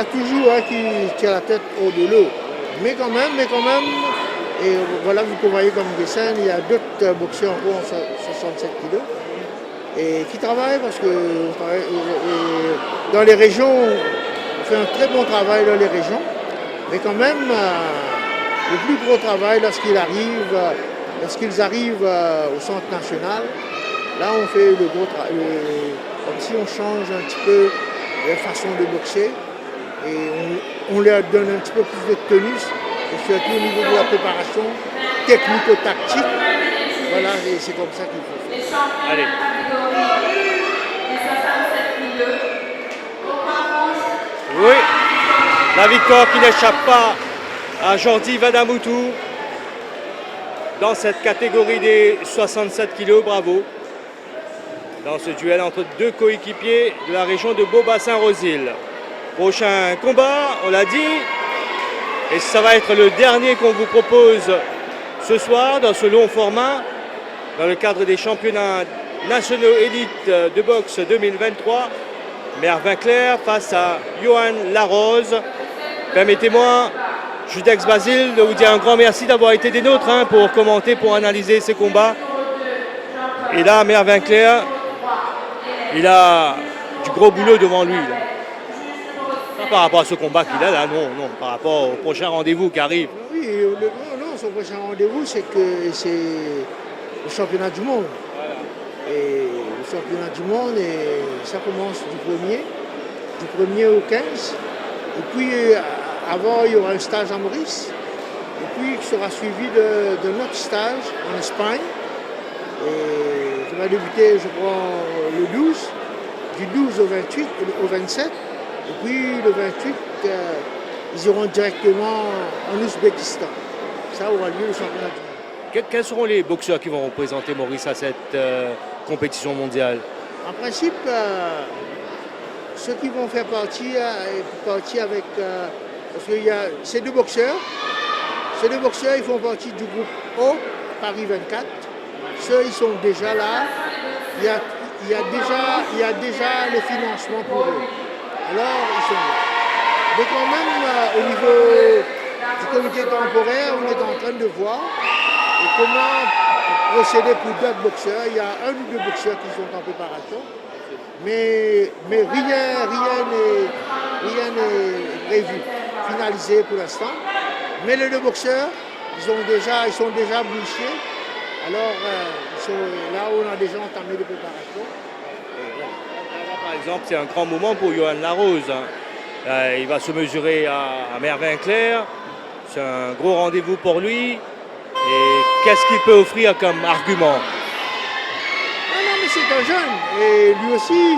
toujours un qui tient la tête hors de l'eau. Mais quand même, et voilà, vous voyez comme dessin, il y a d'autres boxeurs encore en 67 kilos et qui travaillent parce que dans les régions, on fait un très bon travail dans les régions, mais quand même, le plus gros travail lorsqu'ils arrivent au centre national, là on fait le gros travail, comme si on change un petit peu la façon de boxer et on leur donne un petit peu plus de tonus. Et surtout au niveau de la préparation technico-tactique. Voilà, et c'est comme ça qu'il faut faire. Allez. Oui, la victoire qui n'échappe pas à Jordi Vadamoutou dans cette catégorie des 67 kilos, bravo. Dans ce duel entre deux coéquipiers de la région de Beau-Bassin-Rosil. Prochain combat, on l'a dit. Et ça va être le dernier qu'on vous propose ce soir dans ce long format, dans le cadre des championnats nationaux élites de boxe 2023. Mervyn Clair face à Johan Larose. Permettez-moi, Judex Basile, de vous dire un grand merci d'avoir été des nôtres pour commenter, pour analyser ces combats. Et là, Mervyn Clair, il a du gros boulot devant lui. Là. Par rapport à ce combat qu'il a là, non, par rapport au prochain rendez-vous qui arrive. Oui, non, son prochain rendez-vous, c'est le championnat du monde. Voilà. Et le championnat du monde, et ça commence du 1er au 15. Et puis, avant, il y aura un stage à Maurice. Et puis, il sera suivi de notre stage en Espagne. Et ça va débuter, je crois, le 12, du 12 au 28, au 27. Et puis le 28, ils iront directement en Ouzbékistan. Ça aura lieu le championnat du monde. Quels seront les boxeurs qui vont représenter Maurice à cette compétition mondiale? En principe, ceux qui vont faire partie avec... parce qu'il y a ces deux boxeurs. Ces deux boxeurs, ils font partie du groupe O, Paris 24. Ceux, ils sont déjà là. Il y a déjà le financement pour eux. Alors, ils sont là. Mais quand même, au niveau du comité temporaire, on est en train de voir comment procéder pour d'autres boxeurs. Il y a un ou deux boxeurs qui sont en préparation. Mais rien n'est prévu, finalisé pour l'instant. Mais les deux boxeurs, ils sont déjà bouchés. Alors, là où on a déjà entamé les préparations. Par exemple, c'est un grand moment pour Johan Larose. Il va se mesurer à Mervyn Clair. C'est un gros rendez-vous pour lui. Et qu'est-ce qu'il peut offrir comme argument? Non, mais c'est un jeune. Et lui aussi,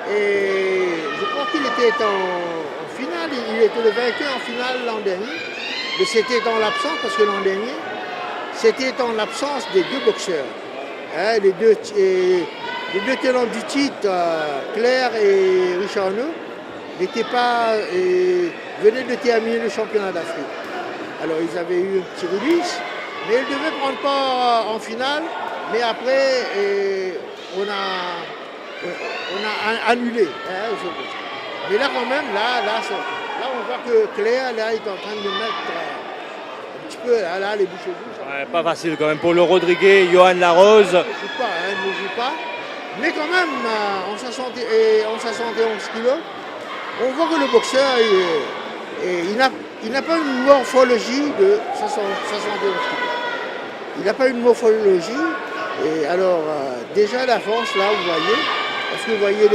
je crois qu'il était en finale. Il était le vainqueur en finale l'an dernier. Mais c'était en l'absence, parce que l'an dernier, c'était en l'absence des deux boxeurs. Les deux tenants du titre, Claire et Richard Neu, venaient de terminer le championnat d'Afrique. Alors ils avaient eu un petit release, mais ils devaient prendre part en finale, mais après on a annulé. Mais là quand même, là on voit que Claire là, est en train de mettre un petit peu là, les bouches au bout. Ouais, pas facile quand même pour le Rodriguez, Johan Larose. Il ne joue pas. Mais quand même, en 71 kilos, on voit que le boxeur, il n'a pas une morphologie de 71 kilos. Il n'a pas une morphologie. Et alors, déjà la force, là, vous voyez, parce que vous voyez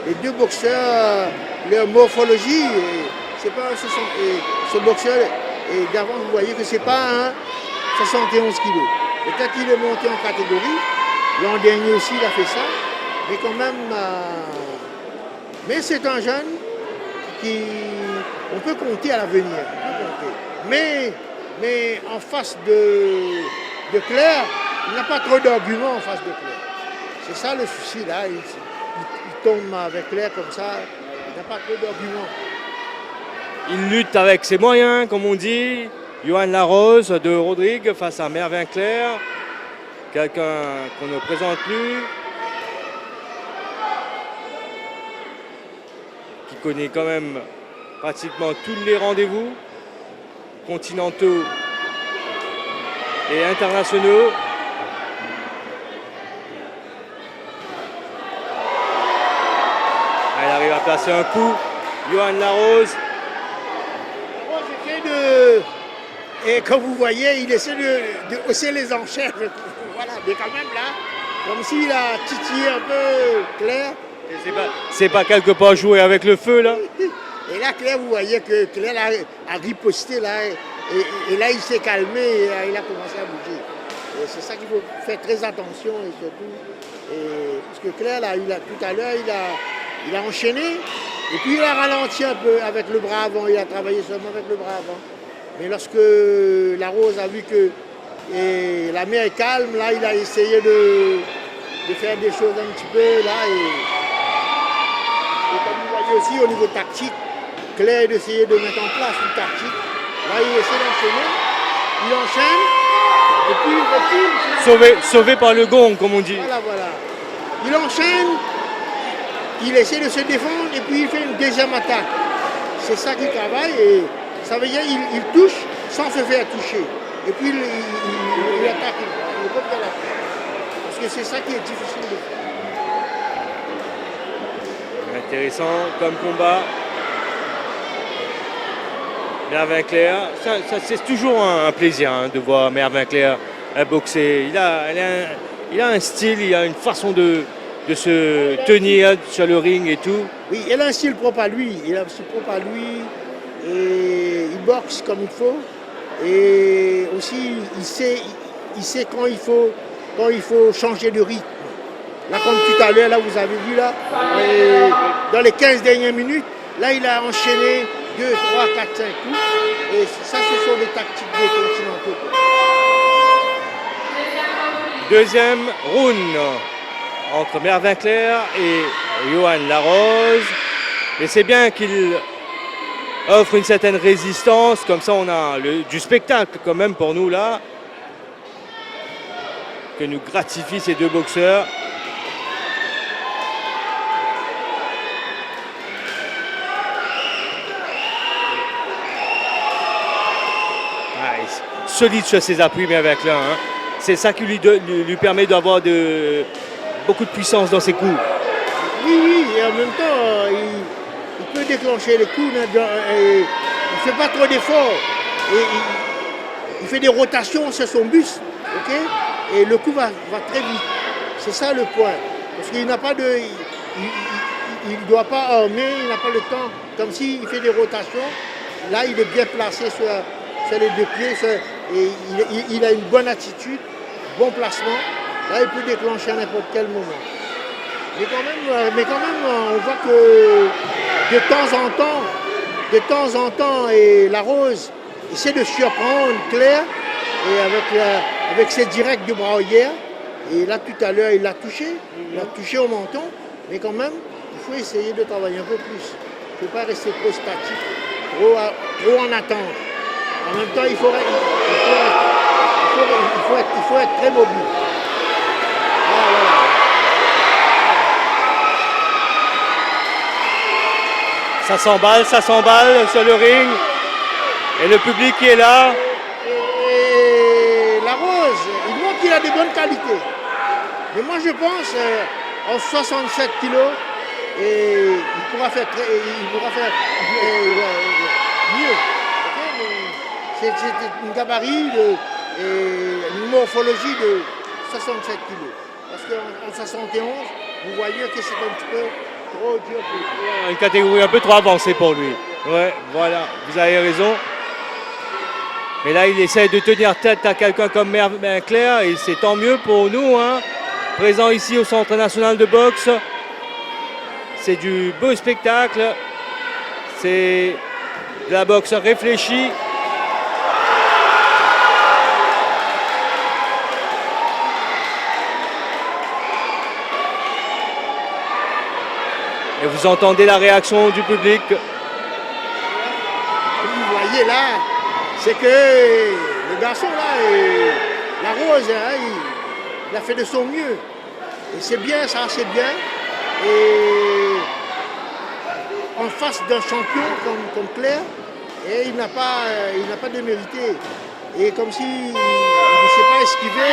les deux boxeurs, leur morphologie, c'est pas un 60. Ce boxeur, et d'avant, vous voyez que c'est pas un 71 kilos. Peut-être qu'il est monté en catégorie. L'an dernier aussi, il a fait ça. mais quand même, mais c'est un jeune on peut compter à l'avenir. Mais en face de Claire, il n'y a pas trop d'arguments en face de Claire. C'est ça le souci là. Il tombe avec Claire comme ça, il n'y a pas trop d'arguments. Il lutte avec ses moyens, comme on dit. Johan Larose de Rodrigue face à Mervyn Clair. Quelqu'un qu'on ne présente plus. Qui connaît quand même pratiquement tous les rendez-vous continentaux et internationaux. Elle arrive à placer un coup. Johan Larose. Et comme vous voyez, il essaie de hausser les enchères. Voilà, mais quand même là, comme s'il a titillé un peu Claire. C'est pas quelque part jouer avec le feu là. Et là, Claire, vous voyez que Claire a riposté là. Et là, il s'est calmé et il a commencé à bouger. Et c'est ça qu'il faut faire très attention et surtout. Parce que Claire, là, tout à l'heure, il a enchaîné. Et puis il a ralenti un peu avec le bras avant. Il a travaillé seulement avec le bras avant. Mais lorsque Larose a vu que la mer est calme, là, il a essayé de faire des choses un petit peu là. Et comme vous voyez aussi au niveau tactique, Claire d'essayer de mettre en place une tactique. Là, il essaie d'enchaîner. Il enchaîne. Et puis il recule. Sauvé par le gong, comme on dit. Voilà. Il enchaîne. Il essaie de se défendre et puis il fait une deuxième attaque. C'est ça qu'il travaille et ça veut dire qu'il touche sans se faire toucher. Et puis il attaque. Il peut faire l'attaque. Parce que c'est ça qui est difficile de faire. Intéressant comme combat. Mervyn Clair, c'est toujours un plaisir hein, de voir Mervyn Clair boxer. Il a un style, il a une façon de se tenir sur le ring et tout. Oui, il a un style propre à lui. Et il boxe comme il faut. Et aussi, il sait quand il faut changer de rythme. Là, comme tout à l'heure, là, vous avez vu, là, dans les 15 dernières minutes, là, il a enchaîné 2, 3, 4, 5 coups. Et ça, ce sont des tactiques des continentaux. Deuxième round entre Mervyn Clair et Johan Larose. Et c'est bien qu'il offre une certaine résistance. Comme ça, on a du spectacle quand même pour nous là. Que nous gratifient ces deux boxeurs. Solide sur ses appuis, Mervyn Clair. Hein. C'est ça qui lui permet d'avoir beaucoup de puissance dans ses coups. Oui, et en même temps, il peut déclencher les coups. Il ne fait pas trop d'efforts. Il fait des rotations sur son buste. Okay? Et le coup va très vite. C'est ça le point. Parce qu'il n'a pas de. Il ne doit pas armer, il n'a pas le temps. Comme s'il fait des rotations. Là, il est bien placé sur les deux pieds. Et il a une bonne attitude, bon placement. Là, il peut déclencher à n'importe quel moment. Mais quand même, on voit que de temps en temps, et Larose essaie de surprendre Clair et avec ses directs de bras arrière. Et là, tout à l'heure, il l'a touché au menton. Mais quand même, il faut essayer de travailler un peu plus. Il ne faut pas rester trop statique, trop en attente. En même temps, il faut être très mobile. Voilà. Ça s'emballe sur le ring. Et le public qui est là. Et Larose, il montre qu'il a des bonnes qualités. Mais moi, je pense, en 67 kilos, et il pourra faire mieux. C'est une gabarit, une morphologie de 67 kilos. Parce qu'en 71, vous voyez que c'est un petit peu trop dur pour lui. Une catégorie un peu trop avancée pour lui. Ouais, voilà, vous avez raison. Mais là, il essaie de tenir tête à quelqu'un comme Mervyn Clair et c'est tant mieux pour nous. Hein. présent ici au Centre national de boxe. C'est du beau spectacle, c'est de la boxe réfléchie. Et vous entendez la réaction du public. Comme vous voyez là, c'est que le garçon là, la Rose, hein, il a fait de son mieux. Et c'est bien ça, c'est bien. Et en face d'un champion comme Claire, et il n'a pas démérité. Et comme s'il ne s'est pas esquivé,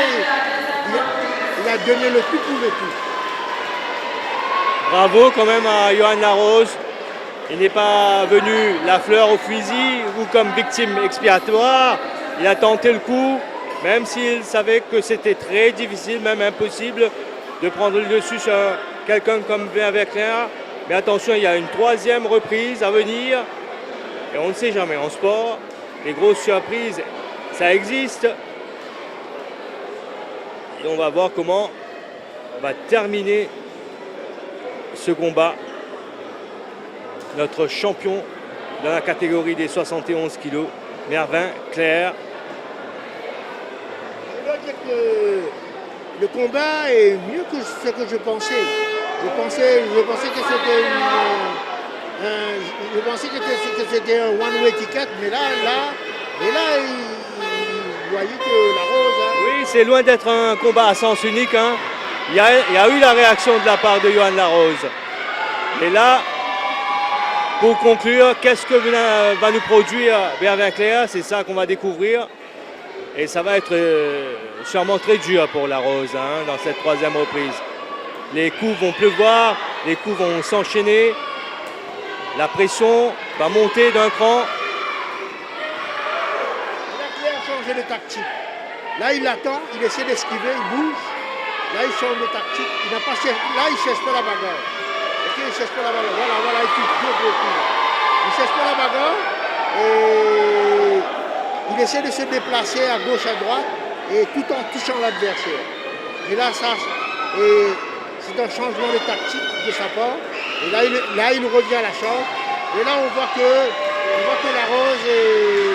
il a donné le tout pour le tout. Bravo quand même à Johan Larose. Il n'est pas venu la fleur au fusil ou comme victime expiatoire. Il a tenté le coup, même s'il savait que c'était très difficile, même impossible, de prendre le dessus sur quelqu'un comme avec Claire. Mais attention, il y a une troisième reprise à venir. Et on ne sait jamais en sport. Les grosses surprises, ça existe. Et on va voir comment va terminer ce combat. Notre champion dans la catégorie des 71 kilos, Mervyn Claire. Je dois dire que le combat est mieux que ce que je pensais. Je pensais que c'était un one-way ticket, mais là, vous voyez que la Rose... Hein, oui, c'est loin d'être un combat à sens unique. Hein. Il y a eu la réaction de la part de Johan Larose. Et là, pour conclure, qu'est-ce que va nous produire Mervyn Claire? C'est ça qu'on va découvrir. Et ça va être sûrement très dur pour Larose hein, dans cette troisième reprise. Les coups vont pleuvoir, les coups vont s'enchaîner. La pression va monter d'un cran. Claire a changé de tactique. Là, il attend, il essaie d'esquiver, il bouge. Là, il change de tactique. Là, il ne cherche pas la bagarre. Ok, il ne cherche pas la bagarre. Voilà, il touche deux coups. Il ne cherche pas la bagarre. Et il essaie de se déplacer à gauche, à droite, et tout en touchant l'adversaire. Et là, c'est un changement de tactique de sa part. Et là, il revient à la charge. Et là, on voit que Larose est...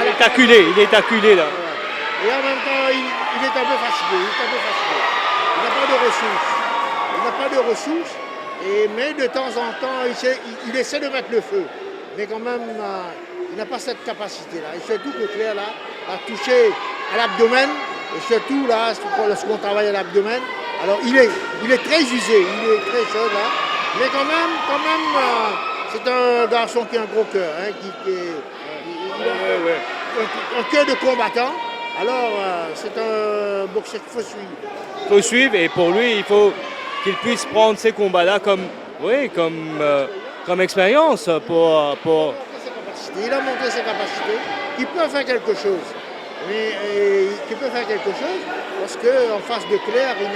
Il est acculé là. Et en même temps, il est un peu fatigué. Il n'a pas de ressources. Mais de temps en temps, il essaie de mettre le feu. Mais quand même, il n'a pas cette capacité-là. Et surtout que Claire là, a touché à l'abdomen. Et surtout là, lorsqu'on travaille à l'abdomen, alors il est très usé, il est très chaud là. Mais quand même, c'est un garçon qui a un gros cœur, hein, un cœur de combattant. Alors, c'est un boxeur qu'il faut suivre. Il faut suivre et pour lui, il faut qu'il puisse prendre ces combats-là comme expérience pour... Il a montré ses capacités, il peut faire quelque chose. Parce qu'en face de Claire, il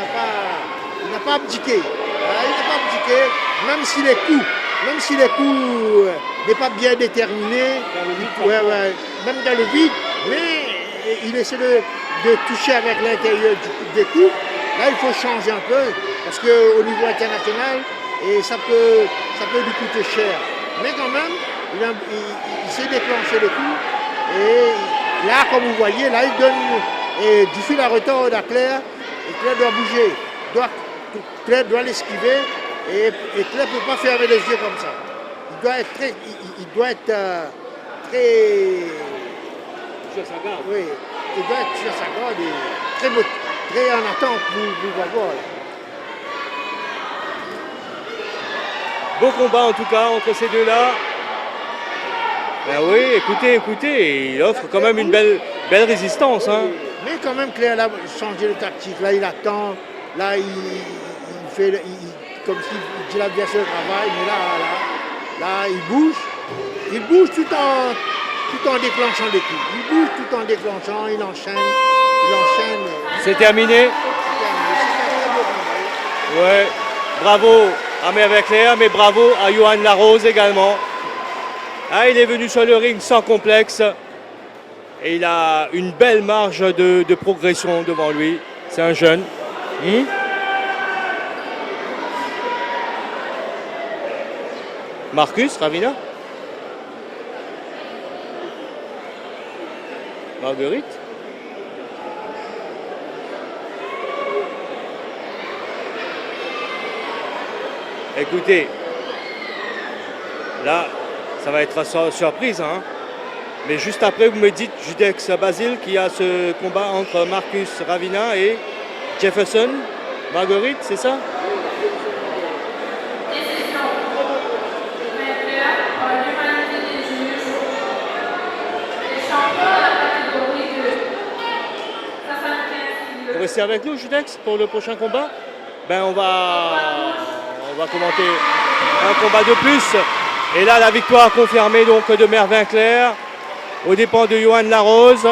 n'a pas abdiqué. Il n'a pas abdiqué, même si les coups n'est pas bien déterminés, même dans le vide, mais il essaie de toucher avec l'intérieur des coups. Là, il faut changer un peu, parce qu'au niveau international, et ça peut lui coûter cher. Mais quand même, il sait déclencher le coup. Et là, comme vous voyez, là, il donne du fil à retordre à Claire. Et Claire doit bouger. Claire doit l'esquiver. Et Claire ne peut pas fermer les yeux comme ça. Il doit être très... Sur sa garde. Oui, il doit être sur sa garde et très en attente pour voir. Beau combat en tout cas entre ces deux-là. Ben oui, écoutez, il offre quand même une belle résistance. Hein. Mais quand même, Claire a changé de tactique. Là, il attend. Là, il fait comme s'il dit l'adversaire travaille. Mais là, il bouge. Il bouge tout en déclenchant des coups. Il bouge tout en déclenchant, il enchaîne. C'est terminé. Ouais, bravo à Mervyn Claire, mais bravo à Johan Larose également. Ah, il est venu sur le ring sans complexe et il a une belle marge de progression devant lui. C'est un jeune. Marcus Ravina. Marguerite. Écoutez, là, ça va être surprise, hein. Mais juste après, vous me dites Judex Basile qui a ce combat entre Marcus Ravina et Jefferson Marguerite, c'est ça? Vous restez avec nous, Judex, pour le prochain combat? Ben, on va commenter un combat de plus. Et là, la victoire confirmée donc de Mervyn Clair aux dépens de Johan Larose.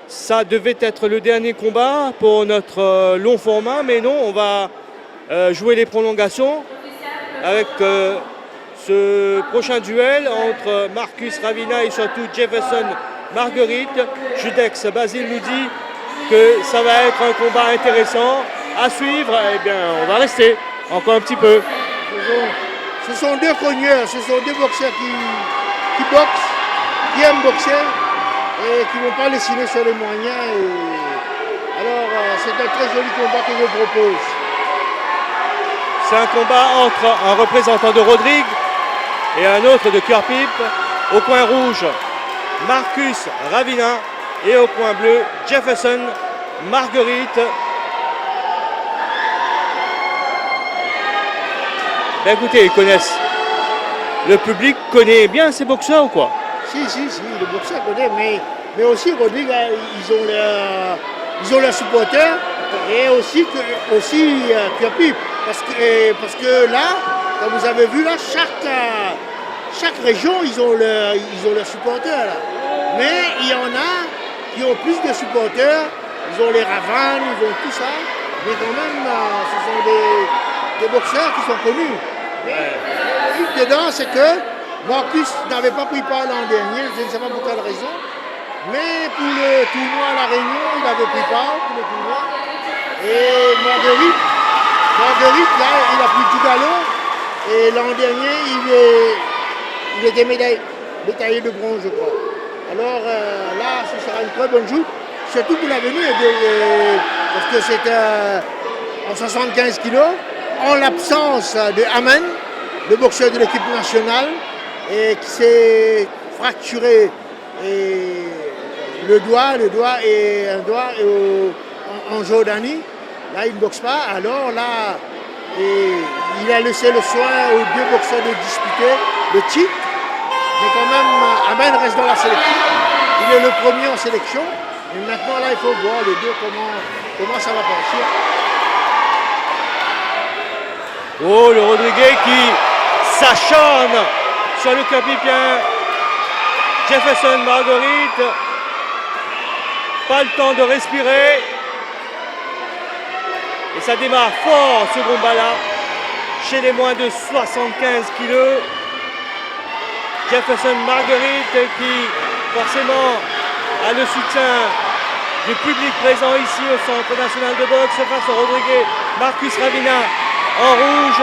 Ça devait être le dernier combat pour notre long format, mais non, on va jouer les prolongations avec ce prochain duel entre Marcus Ravina et surtout Jefferson Marguerite. Judex Basile nous dit que ça va être un combat intéressant à suivre. Eh bien, on va rester encore un petit peu. Ce sont deux cogneurs, ce sont deux boxeurs qui boxent, qui aiment boxer et qui ne vont pas lessiner sur les moyens. Alors, c'est un très joli combat que je propose. C'est un combat entre un représentant de Rodrigue et un autre de Cœur Pipe. Au coin rouge, Marcus Ravina et au coin bleu, Jefferson Marguerite. Ben écoutez, ils connaissent. Le public connaît bien ces boxeurs ou quoi? Si, le boxeur connaît, mais aussi Rodrigue, ils ont leurs supporters et aussi Cœur Pipe. Parce que là, comme vous avez vu là, chaque région, ils ont leurs supporters là. Mais il y en a qui ont plus de supporters, ils ont les Ravanes, ils ont tout ça. Mais quand même, ce sont des boxeurs qui sont connus. Mais le truc dedans, c'est que Marcus n'avait pas pris part l'an dernier, je ne sais pas pour quelle raison. Mais pour le tournoi à La Réunion, il avait pris part pour le tournoi. Et Marguerite, là, il a pris tout galon. Et l'an dernier, il était médaillé de bronze, je crois. Alors là, ce sera une très bonne joute, surtout pour l'avenir, parce que c'est en 75 kilos, en l'absence de Amen, le boxeur de l'équipe nationale, et qui s'est fracturé le doigt et un doigt en Jordanie. Là, il ne boxe pas. Alors là, il a laissé le soin aux deux boxeurs de disputer le titre. Mais quand même, Amen reste dans la sélection. Il est le premier en sélection. Et maintenant, là, il faut voir les deux comment ça va partir. Oh, le Rodriguez qui s'acharne sur le capipien Jefferson Marguerite. Pas le temps de respirer. Et ça démarre fort ce combat-là. Chez les moins de 75 kilos. Jefferson Marguerite qui forcément a le soutien du public présent ici au Centre national de boxe face au Rodriguez. Marcus Ravina en rouge.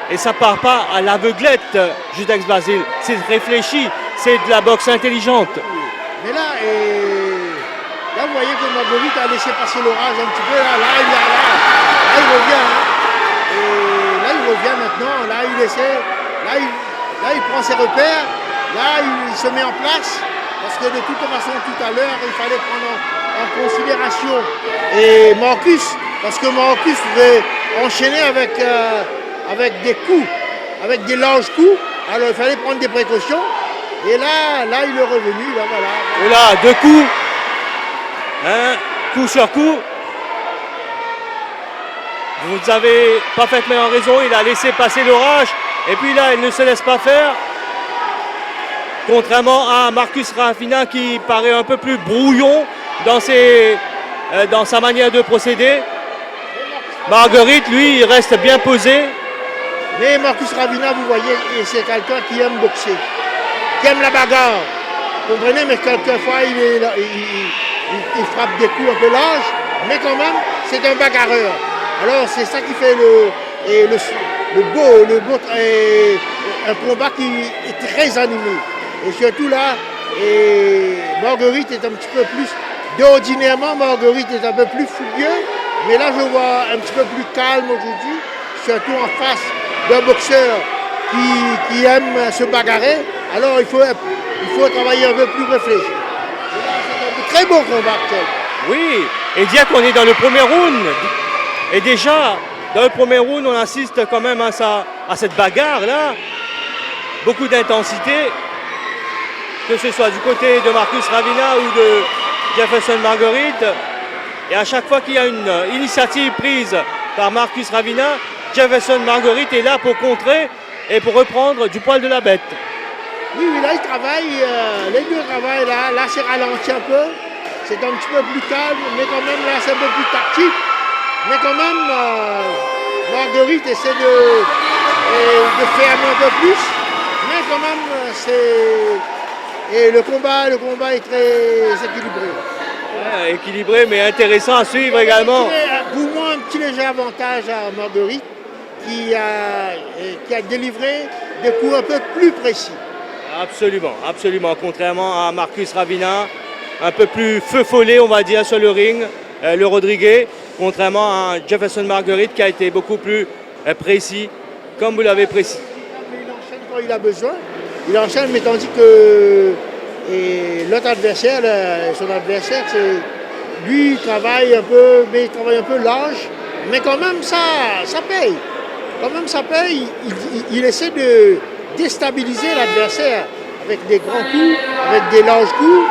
Et ça part pas à l'aveuglette, Judex Basile. C'est réfléchi, c'est de la boxe intelligente. Mais là, vous voyez que Marguerite a laissé passer l'orage un petit peu. Là, il revient. Hein. Et là, il revient maintenant. Là, il prend ses repères. Là, il se met en place. Parce que de toute façon, tout à l'heure, il fallait prendre en considération et Marcus. Parce que Marcus veut enchaîner avec des coups, avec des larges coups. Alors, il fallait prendre des précautions. Et là, il est revenu. Là, voilà. Et là, deux coups. Hein, coup sur coup. Vous avez parfaitement raison, il a laissé passer l'orage. Et puis là, il ne se laisse pas faire. Contrairement à Marcus Ravina qui paraît un peu plus brouillon dans sa manière de procéder. Marguerite, lui, il reste bien posé. Mais Marcus Ravina, vous voyez, c'est quelqu'un qui aime boxer, qui aime la bagarre. Vous comprenez, mais quelquefois, il frappe des coups un peu larges. mais quand même, c'est un bagarreur. Alors, c'est ça qui fait un combat qui est très animé. Et surtout là, Marguerite est un petit peu plus, d'ordinairement, Marguerite est un peu plus fougueux, mais là, je vois un petit peu plus calme aujourd'hui, surtout en face d'un boxeur qui aime se bagarrer. Alors, il faut travailler un peu plus réfléchi. C'est un très bon combat actuel. Oui, et dire qu'on est dans le premier round. Et déjà, dans le premier round, on assiste quand même à cette bagarre-là. Beaucoup d'intensité, que ce soit du côté de Marcus Ravina ou de Jefferson Marguerite. Et à chaque fois qu'il y a une initiative prise par Marcus Ravina, Jefferson Marguerite est là pour contrer et pour reprendre du poil de la bête. Oui, là, ils travaillent, les deux travaillent là. Là, c'est ralenti un peu. C'est un petit peu plus calme, mais quand même, là, c'est un peu plus tactique. Mais quand même, Marguerite essaie de fermer un peu plus. Mais quand même, et le combat est très équilibré. Ouais, équilibré, mais intéressant à suivre également. Pour moi, un petit léger avantage à Marguerite, qui a délivré des coups un peu plus précis. Absolument, absolument. Contrairement à Marcus Ravina, un peu plus feu follet, on va dire, sur le ring, le Rodriguez, contrairement à Jefferson Marguerite qui a été beaucoup plus précis, comme vous l'avez précis. Il enchaîne quand il a besoin. Il enchaîne, mais tandis que l'autre adversaire, son adversaire, lui, il travaille un peu, mais il travaille un peu large. Mais quand même, ça paye. Quand même, ça paye. Il essaie de déstabiliser l'adversaire avec des grands coups, avec des larges coups.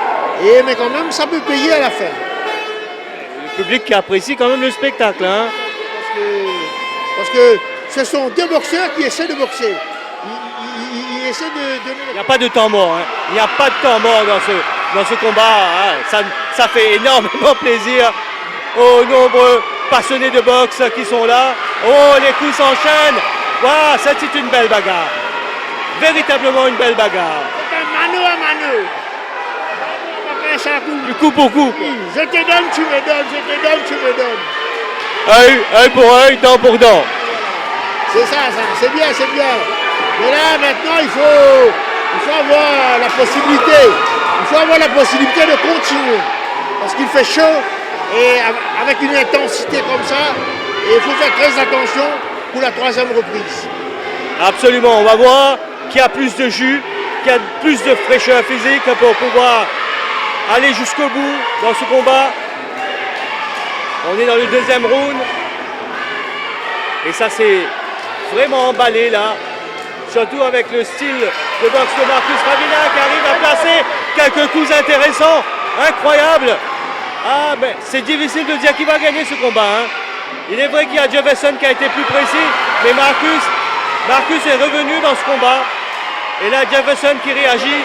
Mais quand même, ça peut payer à la fin. Le public qui apprécie quand même le spectacle. Hein. Parce que ce sont deux boxeurs qui essaient de boxer. Ils essaient de... Il n'y a pas de temps mort. Hein. Il n'y a pas de temps mort dans ce combat. Hein. Ça fait énormément plaisir aux nombreux passionnés de boxe qui sont là. Oh, les coups s'enchaînent. Wow, ça c'est une belle bagarre. Véritablement une belle bagarre. C'est un mano à mano. Du coup pour coup. Oui, je te donne, tu me donnes, je te donne, tu me donnes. Œil pour œil, dent pour dent. C'est ça, c'est bien, c'est bien. Mais là, maintenant, il faut avoir la possibilité. Il faut avoir la possibilité de continuer. Parce qu'il fait chaud et avec une intensité comme ça, et il faut faire très attention pour la troisième reprise. Absolument, on va voir qu'il y a plus de jus, qu'il y a plus de fraîcheur physique pour pouvoir aller jusqu'au bout dans ce combat. On est dans le deuxième round. Et ça c'est vraiment emballé là. Surtout avec le style de boxe de Marcus Ravina qui arrive à placer quelques coups intéressants. Incroyable. Ah mais c'est difficile de dire qui va gagner ce combat. Hein. Il est vrai qu'il y a Jefferson qui a été plus précis. Mais Marcus est revenu dans ce combat. Et là Jefferson qui réagit.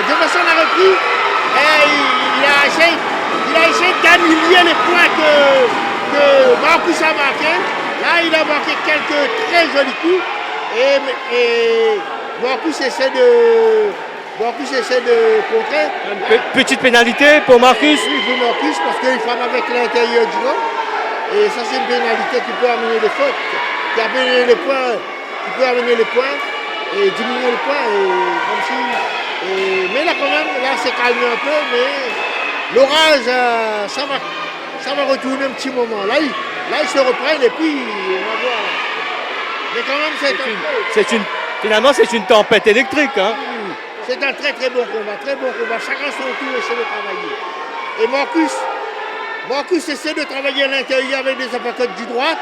Jefferson a repris. Et il a essayé d'annuler les points que Marcus a marqués. Là, il a marqué quelques très jolis coups. Et Marcus essaie de contrer. Une petite pénalité pour Marcus. Oui, pour Marcus, parce qu'il frappe avec l'intérieur du gant. Et ça, c'est une pénalité qui peut amener des fautes, qui peut amener les points, et diminuer les points. Mais là, quand même, là, c'est calmé un peu, mais l'orage, ça va retourner un petit moment. Là, ils se reprennent et puis on va voir. Mais quand même, finalement, c'est une tempête électrique. Hein. C'est un très très bon combat, très bon combat. Chacun son tour essaie de travailler. Et Marcus essaie de travailler à l'intérieur avec des uppercuts du droit.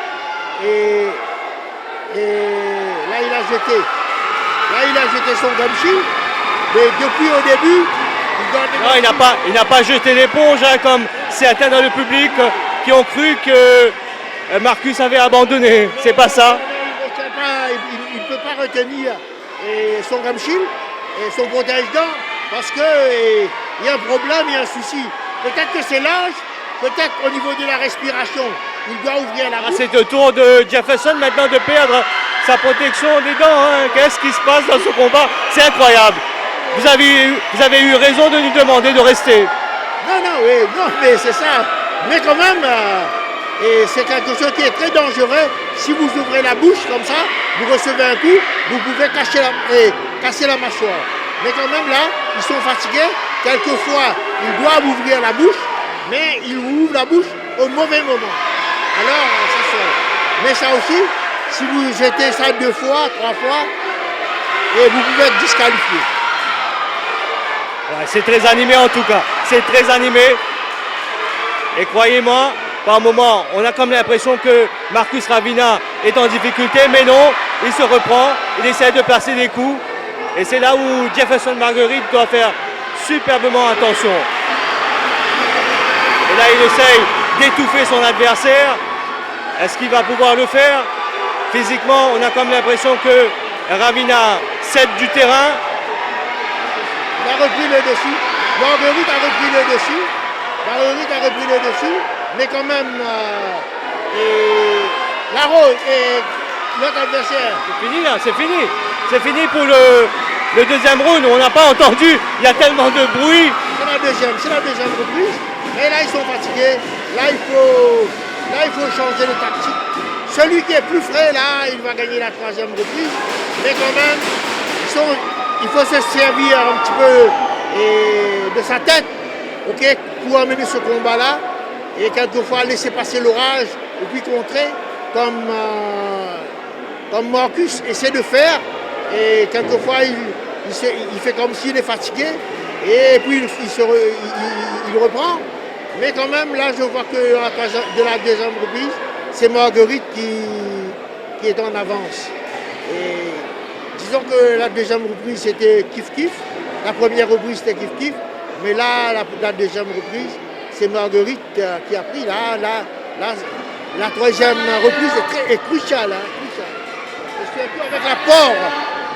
Et là, il a jeté son gumshoe. Mais depuis au début, il n'a pas jeté l'éponge hein, comme certains dans le public qui ont cru que Marcus avait abandonné. C'est pas ça. Il ne peut pas retenir son gumshoe et son protège-dents parce qu'il y a un problème, il y a un souci. Peut-être que c'est l'âge, peut-être au niveau de la respiration. Il doit ouvrir la bouche. C'est au tour de Jefferson maintenant de perdre sa protection des dents. Hein. Qu'est-ce qui se passe dans ce combat? C'est incroyable. Vous avez eu raison de nous demander de rester. Non, mais c'est ça. Mais quand même, et c'est quelque chose qui est très dangereux. Si vous ouvrez la bouche comme ça, vous recevez un coup, vous pouvez casser la mâchoire. Mais quand même là, ils sont fatigués. Quelquefois, ils doivent ouvrir la bouche, mais ils ouvrent la bouche au mauvais moment. Alors, ça sort. Mais ça aussi, si vous jetez ça 2 fois, 3 fois, et vous pouvez être disqualifié. Ouais, c'est très animé en tout cas. C'est très animé. Et croyez-moi, par moment, on a comme l'impression que Marcus Ravina est en difficulté, mais non, il se reprend, il essaie de placer des coups. Et c'est là où Jefferson Marguerite doit faire superbement attention. Et là, il essaye d'étouffer son adversaire. Est-ce qu'il va pouvoir le faire? Physiquement, on a comme l'impression que Ravina cède du terrain. Il a repris le dessus. Marguerite a repris le dessus. Marguerite a repris le dessus. Mais quand même, Laro et notre adversaire. C'est fini là, c'est fini. C'est fini pour le deuxième round. On n'a pas entendu, il y a tellement de bruit. C'est la deuxième reprise. Mais là, ils sont fatigués. Là, il faut changer de tactique. Celui qui est plus frais, là, il va gagner la 3e reprise. Mais quand même, il faut se servir un petit peu de sa tête, ok, pour amener ce combat-là. Et quelquefois laisser passer l'orage et puis contrer comme Marcus essaie de faire. Et quelquefois, il fait comme s'il est fatigué. Et puis, il reprend. Mais quand même, là, je vois que de la deuxième reprise, c'est Marguerite qui est en avance. Et disons que la deuxième reprise, c'était kiff-kiff. La première reprise, c'était kiff-kiff. Mais là, la deuxième reprise, c'est Marguerite qui a pris. La 3e reprise est cruciale. Et surtout avec l'apport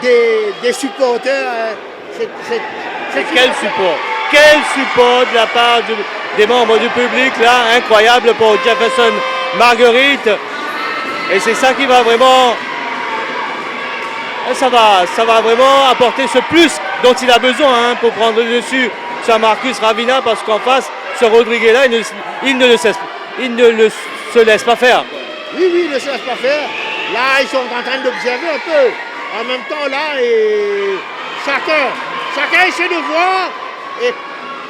des supporters. Quel support? Quel support de la part des membres du public, là, incroyable pour Jefferson Marguerite. Et c'est ça qui va vraiment... Ça va vraiment apporter ce plus dont il a besoin pour prendre le dessus sur Marcus Ravina, parce qu'en face, ce Rodriguez-là, il ne se laisse pas faire. Oui, il ne se laisse pas faire. Là, ils sont en train d'observer un peu. En même temps, là, chacun essaie de voir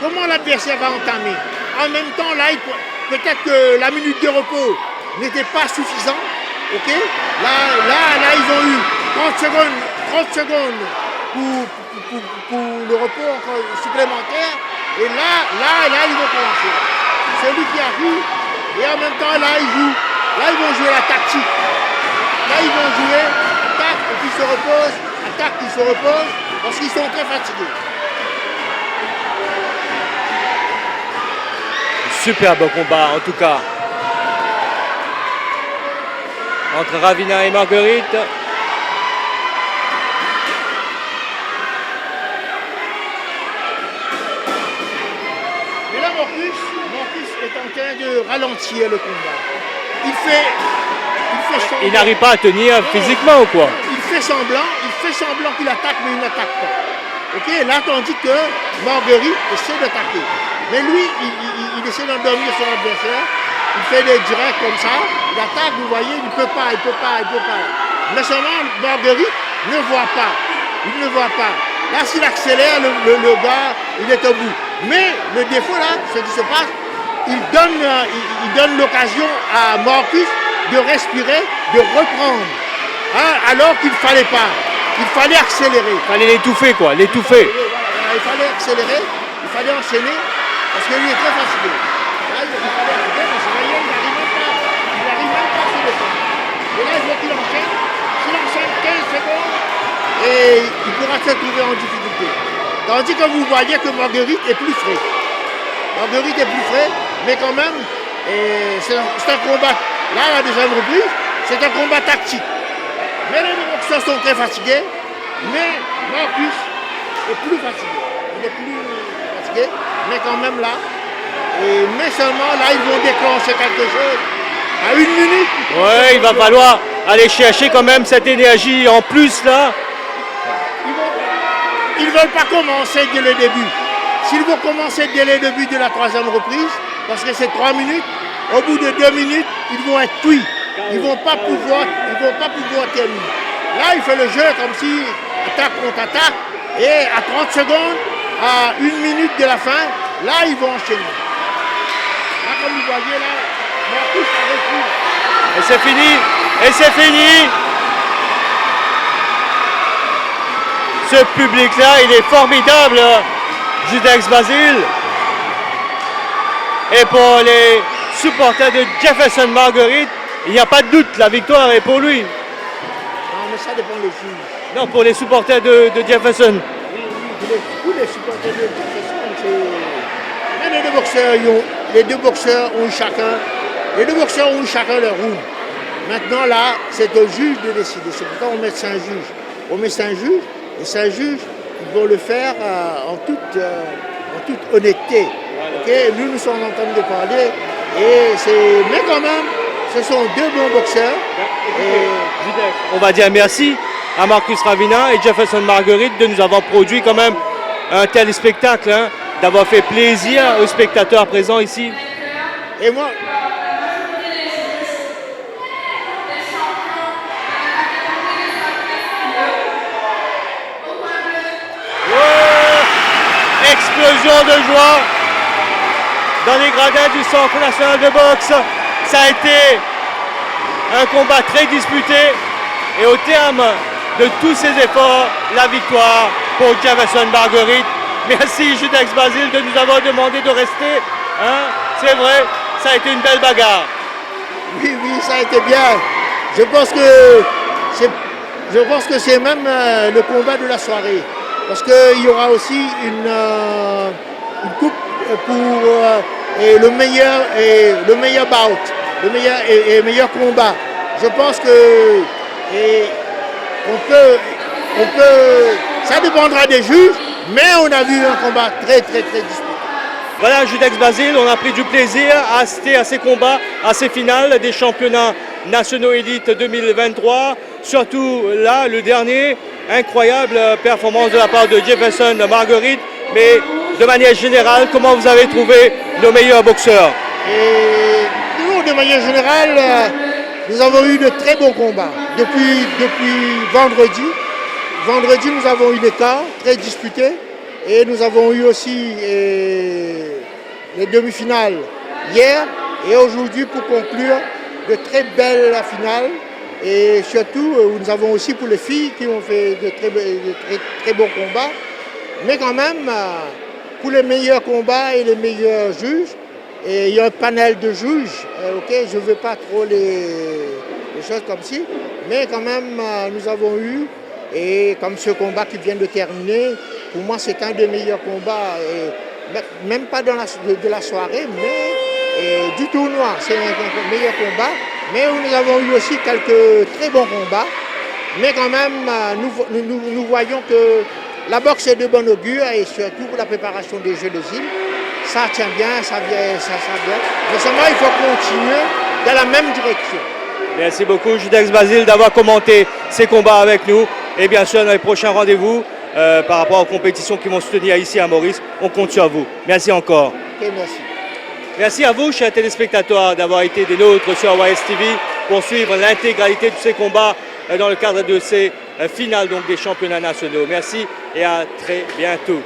comment l'adversaire va entamer. En même temps, là, peut-être que la minute de repos n'était pas suffisante. Ok, là, ils ont eu 30 secondes pour le repos supplémentaire. Et là, ils vont commencer. Celui qui arrive, et en même temps, là, ils jouent. Là, ils vont jouer la tactique. Là, ils vont jouer attaque et puis se reposent, attaque qui se repose, parce qu'ils sont très fatigués. Superbe combat, en tout cas. Entre Ravina et Marguerite. Mais là, Marcus est en train de ralentir le combat. Il fait semblant. Il n'arrive pas à tenir physiquement ou quoi? Il fait semblant qu'il attaque, mais il n'attaque pas. Ok, là, tandis que Marguerite essaie d'attaquer. Mais lui, il essaie d'endormir son adversaire. Il fait des directs comme ça. Il attaque, vous voyez, il ne peut pas. Mais seulement, Marguerite ne voit pas. Il ne voit pas. Là, s'il accélère, le gars, il est au bout. Mais le défaut, là, ce qui se passe, il donne l'occasion à Marcus de respirer, de reprendre. Alors qu'il ne fallait pas. Il fallait accélérer. Il fallait l'étouffer, quoi, l'étouffer. Il fallait accélérer, il fallait enchaîner, parce que lui est très fatigué. Là, il fallait accélérer, parce que voyez, il n'arrive même pas à se défendre. Et là, il faut qu'il enchaîne. S'il enchaîne 15 secondes, et il pourra se trouver en difficulté. Tandis que vous voyez que Marguerite est plus frais. Marguerite est plus frais, mais quand même, c'est un combat. Là, la deuxième reprise, c'est un combat tactique. Mais les boxeurs sont très fatigués, mais Marcus est plus fatigué. Il est plus fatigué, mais quand même là. Mais seulement là, ils vont déclencher quelque chose à 1 minute. Ouais, il va falloir aller chercher quand même cette énergie en plus là. Ils ne veulent pas commencer dès le début. S'ils vont commencer dès le début de la 3e reprise, parce que c'est 3 minutes. Au bout de 2 minutes, ils vont être cuits. Ils ne vont pas pouvoir terminer. Là, il fait le jeu comme si attaque contre attaque. Et à 30 secondes, à 1 minute de la fin, là, ils vont enchaîner. Là, comme vous voyez, là, Marcus a repris. Et c'est fini. Et c'est fini. Ce public-là, il est formidable, Judex Basile. Et pour les supporters de Jefferson Marguerite, il n'y a pas de doute, la victoire est pour lui. Non, mais ça dépend des juges. Non, pour les supporters de Jefferson. Tous les supporters de Jefferson, c'est... Mais les deux boxeurs ont eu chacun leur round. Maintenant, là, c'est au juge de décider. C'est pourquoi on met 5 juges. On met 5 juges, et 5 juges, ils vont le faire en toute honnêteté. Okay? Nous sommes en train de parler, mais quand même, ce sont 2 bons boxeurs. On va dire merci à Marcus Ravina et Jefferson Marguerite de nous avoir produit quand même un tel spectacle, hein, d'avoir fait plaisir aux spectateurs présents ici. Et moi, explosion de joie dans les gradins du Centre national de boxe. Ça a été un combat très disputé et au terme de tous ces efforts, la victoire pour Jefferson Marguerite. Merci Judex Basile de nous avoir demandé de rester. Hein? C'est vrai, ça a été une belle bagarre. Oui, ça a été bien. Je pense que c'est même le combat de la soirée. Parce qu'il y aura aussi une coupe pour le meilleur bout, le meilleur combat. Je pense que ça dépendra des juges, mais on a vu un combat très disputé. Voilà, Judex Basile, on a pris du plaisir à assister à ces combats, à ces finales des championnats nationaux élites 2023. Surtout là, le dernier, incroyable performance de la part de Jefferson Marguerite. Mais de manière générale, comment vous avez trouvé nos meilleurs boxeurs? De manière générale, nous avons eu de très bons combats. Depuis vendredi. Vendredi, nous avons eu des cas très disputés. Et nous avons eu aussi les demi-finales hier et aujourd'hui pour conclure de très belles finales. Et surtout, nous avons aussi pour les filles qui ont fait de très bons combats. Mais quand même, pour les meilleurs combats et les meilleurs juges, il y a un panel de juges. Je ne veux pas trop les choses comme ci. Mais quand même, nous avons eu, et comme ce combat qui vient de terminer, pour moi, c'est un des meilleurs combats, même pas de la soirée, mais du tournoi. C'est un meilleur combat. Mais nous avons eu aussi quelques très bons combats. Mais quand même, nous voyons que la boxe est de bon augure et surtout pour la préparation des Jeux des îles. Ça tient bien, ça vient. Mais seulement, il faut continuer dans la même direction. Merci beaucoup, Judex Basile, d'avoir commenté ces combats avec nous. Et bien sûr, dans les prochains rendez-vous, par rapport aux compétitions qui vont se tenir ici à Maurice, on compte sur vous. Merci encore. Okay, merci. Merci à vous, chers téléspectateurs, d'avoir été des nôtres sur YS TV pour suivre l'intégralité de ces combats dans le cadre de ces finales donc, des championnats nationaux. Merci et à très bientôt.